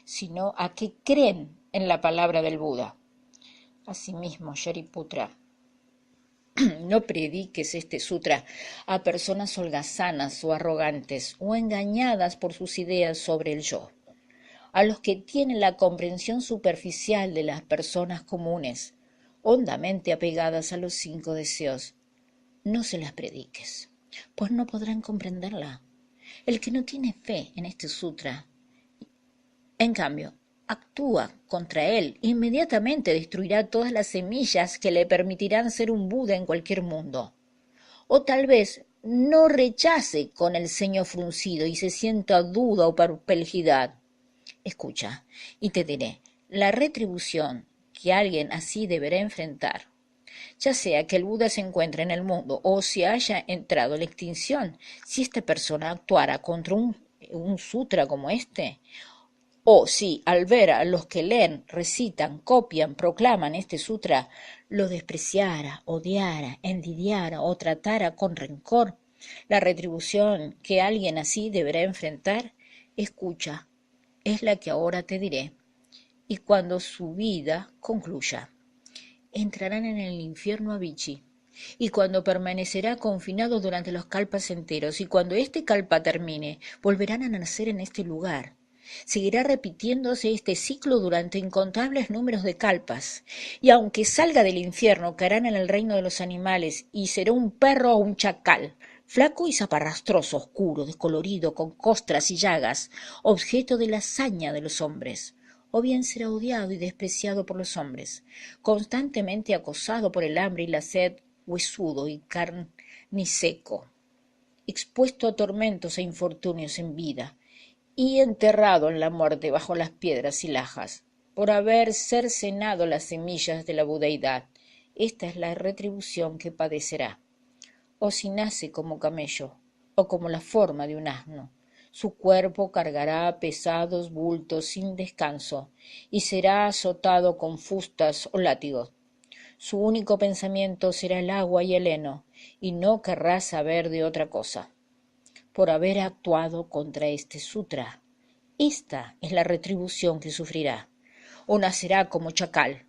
sino a que creen en la palabra del Buda. Asimismo, Shariputra, no prediques este sutra a personas holgazanas o arrogantes o engañadas por sus ideas sobre el yo. A los que tienen la comprensión superficial de las personas comunes, hondamente apegadas a los 5 deseos, no se las prediques, pues no podrán comprenderla. El que no tiene fe en este sutra, en cambio, actúa contra él, inmediatamente destruirá todas las semillas que le permitirán ser un Buda en cualquier mundo. O tal vez no rechace con el ceño fruncido y se sienta duda o perplejidad. Escucha, y te diré, la retribución que alguien así deberá enfrentar, ya sea que el Buda se encuentre en el mundo o si haya entrado en la extinción, si esta persona actuara contra un sutra como este, o si al ver a los que leen, recitan, copian, proclaman este sutra, lo despreciara, odiara, envidiara o tratara con rencor, la retribución que alguien así deberá enfrentar, escucha, es la que ahora te diré, y cuando su vida concluya, entrarán en el infierno Avicii, y cuando permanecerá confinado durante los kalpas enteros, y cuando este kalpa termine, volverán a nacer en este lugar. Seguirá repitiéndose este ciclo durante incontables números de kalpas, y aunque salga del infierno, caerán en el reino de los animales, y será un perro o un chacal, flaco y zaparrastroso, oscuro, descolorido, con costras y llagas, objeto de la saña de los hombres. O bien será odiado y despreciado por los hombres, constantemente acosado por el hambre y la sed, huesudo y carniceco, expuesto a tormentos e infortunios en vida, y enterrado en la muerte bajo las piedras y lajas, por haber cercenado las semillas de la budeidad. Esta es la retribución que padecerá. O si nace como camello, o como la forma de un asno, su cuerpo cargará pesados bultos sin descanso, y será azotado con fustas o látigos. Su único pensamiento será el agua y el heno, y no querrá saber de otra cosa, por haber actuado contra este sutra. Esta es la retribución que sufrirá. O nacerá como chacal,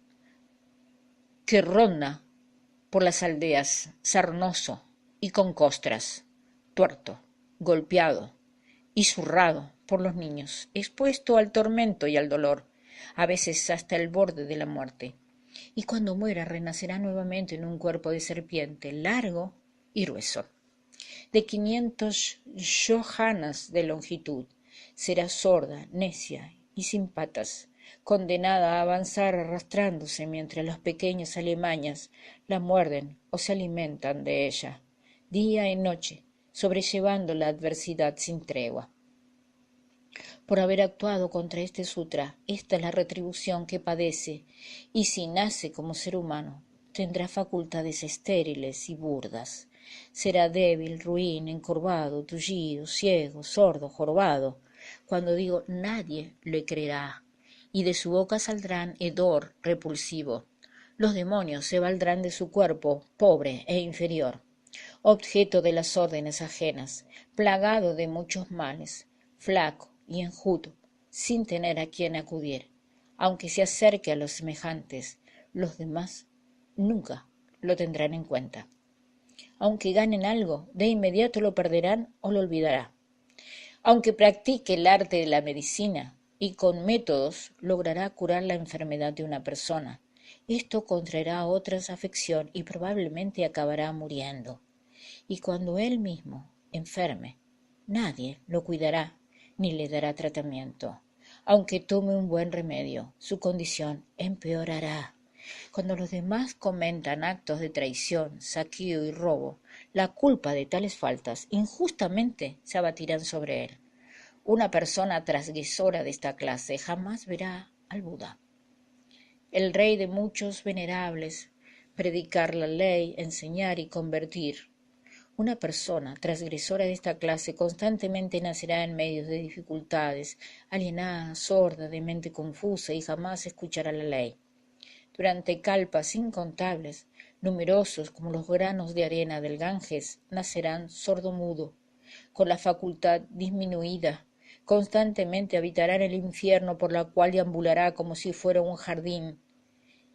que ronda por las aldeas, sarnoso y con costras, tuerto, golpeado y zurrado por los niños, expuesto al tormento y al dolor, a veces hasta el borde de la muerte. Y cuando muera renacerá nuevamente en un cuerpo de serpiente, largo y grueso, de 500 yojanas de longitud. Será sorda, necia y sin patas, condenada a avanzar arrastrándose mientras los pequeños alimañas la muerden o se alimentan de ella, día y noche, sobrellevando la adversidad sin tregua. Por haber actuado contra este sutra, esta es la retribución que padece, y si nace como ser humano, tendrá facultades estériles y burdas. Será débil, ruin, encorvado, tullido, ciego, sordo, jorobado. Cuando digo nadie le creerá, y de su boca saldrán hedor repulsivo. Los demonios se valdrán de su cuerpo, pobre e inferior, objeto de las órdenes ajenas, plagado de muchos males, flaco y enjuto, sin tener a quien acudir. Aunque se acerque a los semejantes, los demás nunca lo tendrán en cuenta. Aunque ganen algo, de inmediato lo perderán o lo olvidará. Aunque practique el arte de la medicina y con métodos logrará curar la enfermedad de una persona, esto contraerá otras afección y probablemente acabará muriendo. Y cuando él mismo enferme, nadie lo cuidará ni le dará tratamiento. Aunque tome un buen remedio, su condición empeorará. Cuando los demás comentan actos de traición, saqueo y robo, la culpa de tales faltas injustamente se abatirán sobre él. Una persona transgresora de esta clase jamás verá al Buda, el rey de muchos venerables, predicar la ley, enseñar y convertir. Una persona transgresora de esta clase constantemente nacerá en medio de dificultades, alienada, sorda, de mente confusa y jamás escuchará la ley. Durante kalpas incontables, numerosos como los granos de arena del Ganges, nacerán sordomudo, con la facultad disminuida, constantemente habitará en el infierno por la cual deambulará como si fuera un jardín,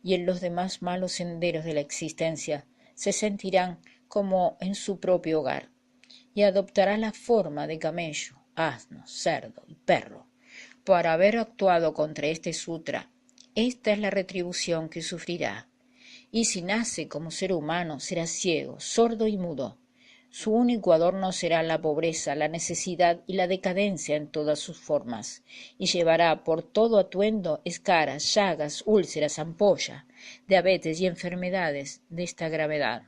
y en los demás malos senderos de la existencia se sentirán como en su propio hogar, y adoptará la forma de camello, asno, cerdo y perro. Por haber actuado contra este sutra, esta es la retribución que sufrirá. Y si nace como ser humano, será ciego, sordo y mudo. Su único adorno será la pobreza, la necesidad y la decadencia en todas sus formas, y llevará por todo atuendo escaras, llagas, úlceras, ampollas, diabetes y enfermedades de esta gravedad.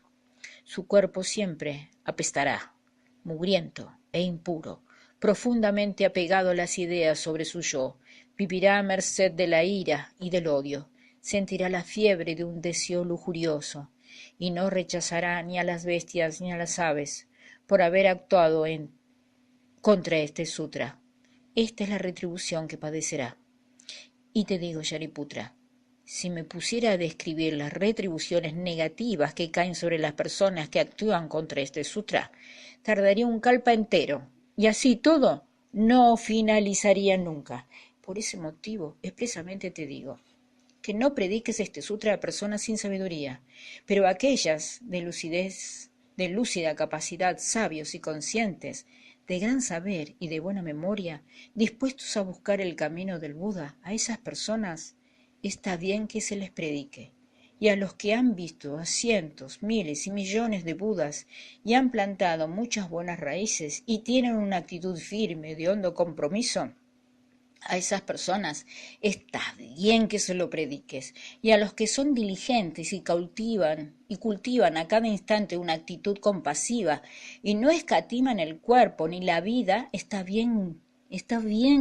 Su cuerpo siempre apestará, mugriento e impuro, profundamente apegado a las ideas sobre su yo, vivirá a merced de la ira y del odio, sentirá la fiebre de un deseo lujurioso, y no rechazará ni a las bestias ni a las aves por haber actuado contra este sutra. Esta es la retribución que padecerá. Y te digo, Shariputra, si me pusiera a describir las retribuciones negativas que caen sobre las personas que actúan contra este sutra, tardaría un kalpa entero, y así todo no finalizaría nunca. Por ese motivo, expresamente te digo, que no prediques este sutra a personas sin sabiduría, pero a aquellas de lúcida capacidad, sabios y conscientes, de gran saber y de buena memoria, dispuestos a buscar el camino del Buda. A esas personas está bien que se les predique, y a los que han visto a cientos, miles y millones de Budas y han plantado muchas buenas raíces y tienen una actitud firme de hondo compromiso, a esas personas está bien que se lo prediques, y a los que son diligentes y cultivan a cada instante una actitud compasiva y no escatiman el cuerpo ni la vida, está bien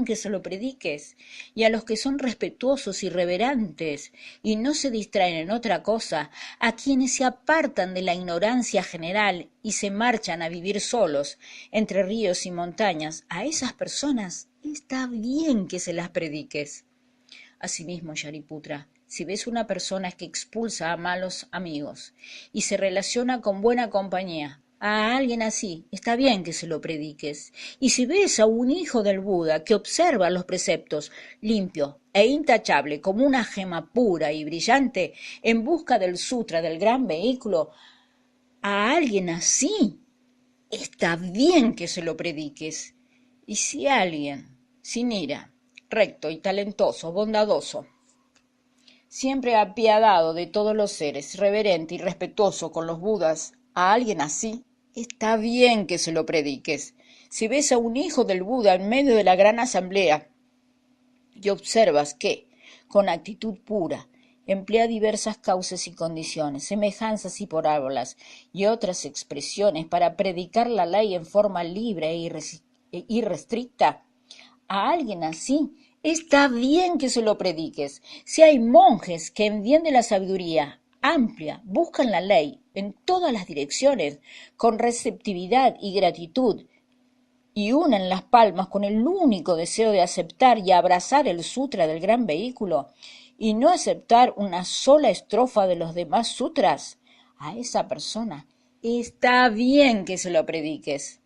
que se lo prediques, y a los que son respetuosos y reverantes y no se distraen en otra cosa, a quienes se apartan de la ignorancia general y se marchan a vivir solos entre ríos y montañas, a esas personas está bien que se las prediques. Asimismo, Shariputra, si ves una persona que expulsa a malos amigos y se relaciona con buena compañía, a alguien así está bien que se lo prediques. Y si ves a un hijo del Buda que observa los preceptos limpio e intachable como una gema pura y brillante en busca del sutra del gran vehículo, a alguien así está bien que se lo prediques. Y si alguien sin ira, recto y talentoso, bondadoso, siempre apiadado de todos los seres, reverente y respetuoso con los Budas, a alguien así, está bien que se lo prediques. Si ves a un hijo del Buda en medio de la gran asamblea y observas que, con actitud pura, emplea diversas causas y condiciones, semejanzas y parábolas y otras expresiones para predicar la ley en forma libre e irrestricta, a alguien así está bien que se lo prediques. Si hay monjes que en bien de la sabiduría amplia buscan la ley en todas las direcciones con receptividad y gratitud y unen las palmas con el único deseo de aceptar y abrazar el sutra del gran vehículo y no aceptar una sola estrofa de los demás sutras, a esa persona está bien que se lo prediques.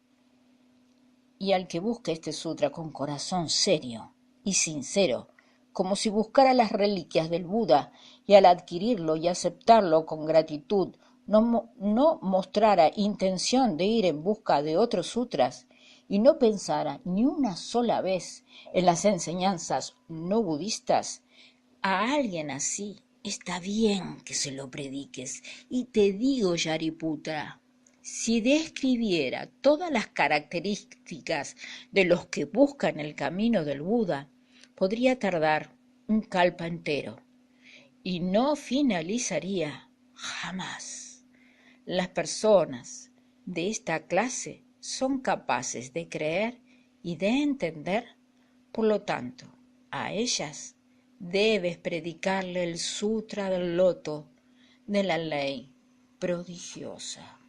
Y al que busque este sutra con corazón serio y sincero, como si buscara las reliquias del Buda, y al adquirirlo y aceptarlo con gratitud no mostrara intención de ir en busca de otros sutras, y no pensara ni una sola vez en las enseñanzas no budistas, a alguien así está bien que se lo prediques. Y te digo, Shariputra, si describiera todas las características de los que buscan el camino del Buda, podría tardar un kalpa entero y no finalizaría jamás. Las personas de esta clase son capaces de creer y de entender, por lo tanto, a ellas debes predicarle el sutra del loto de la ley prodigiosa.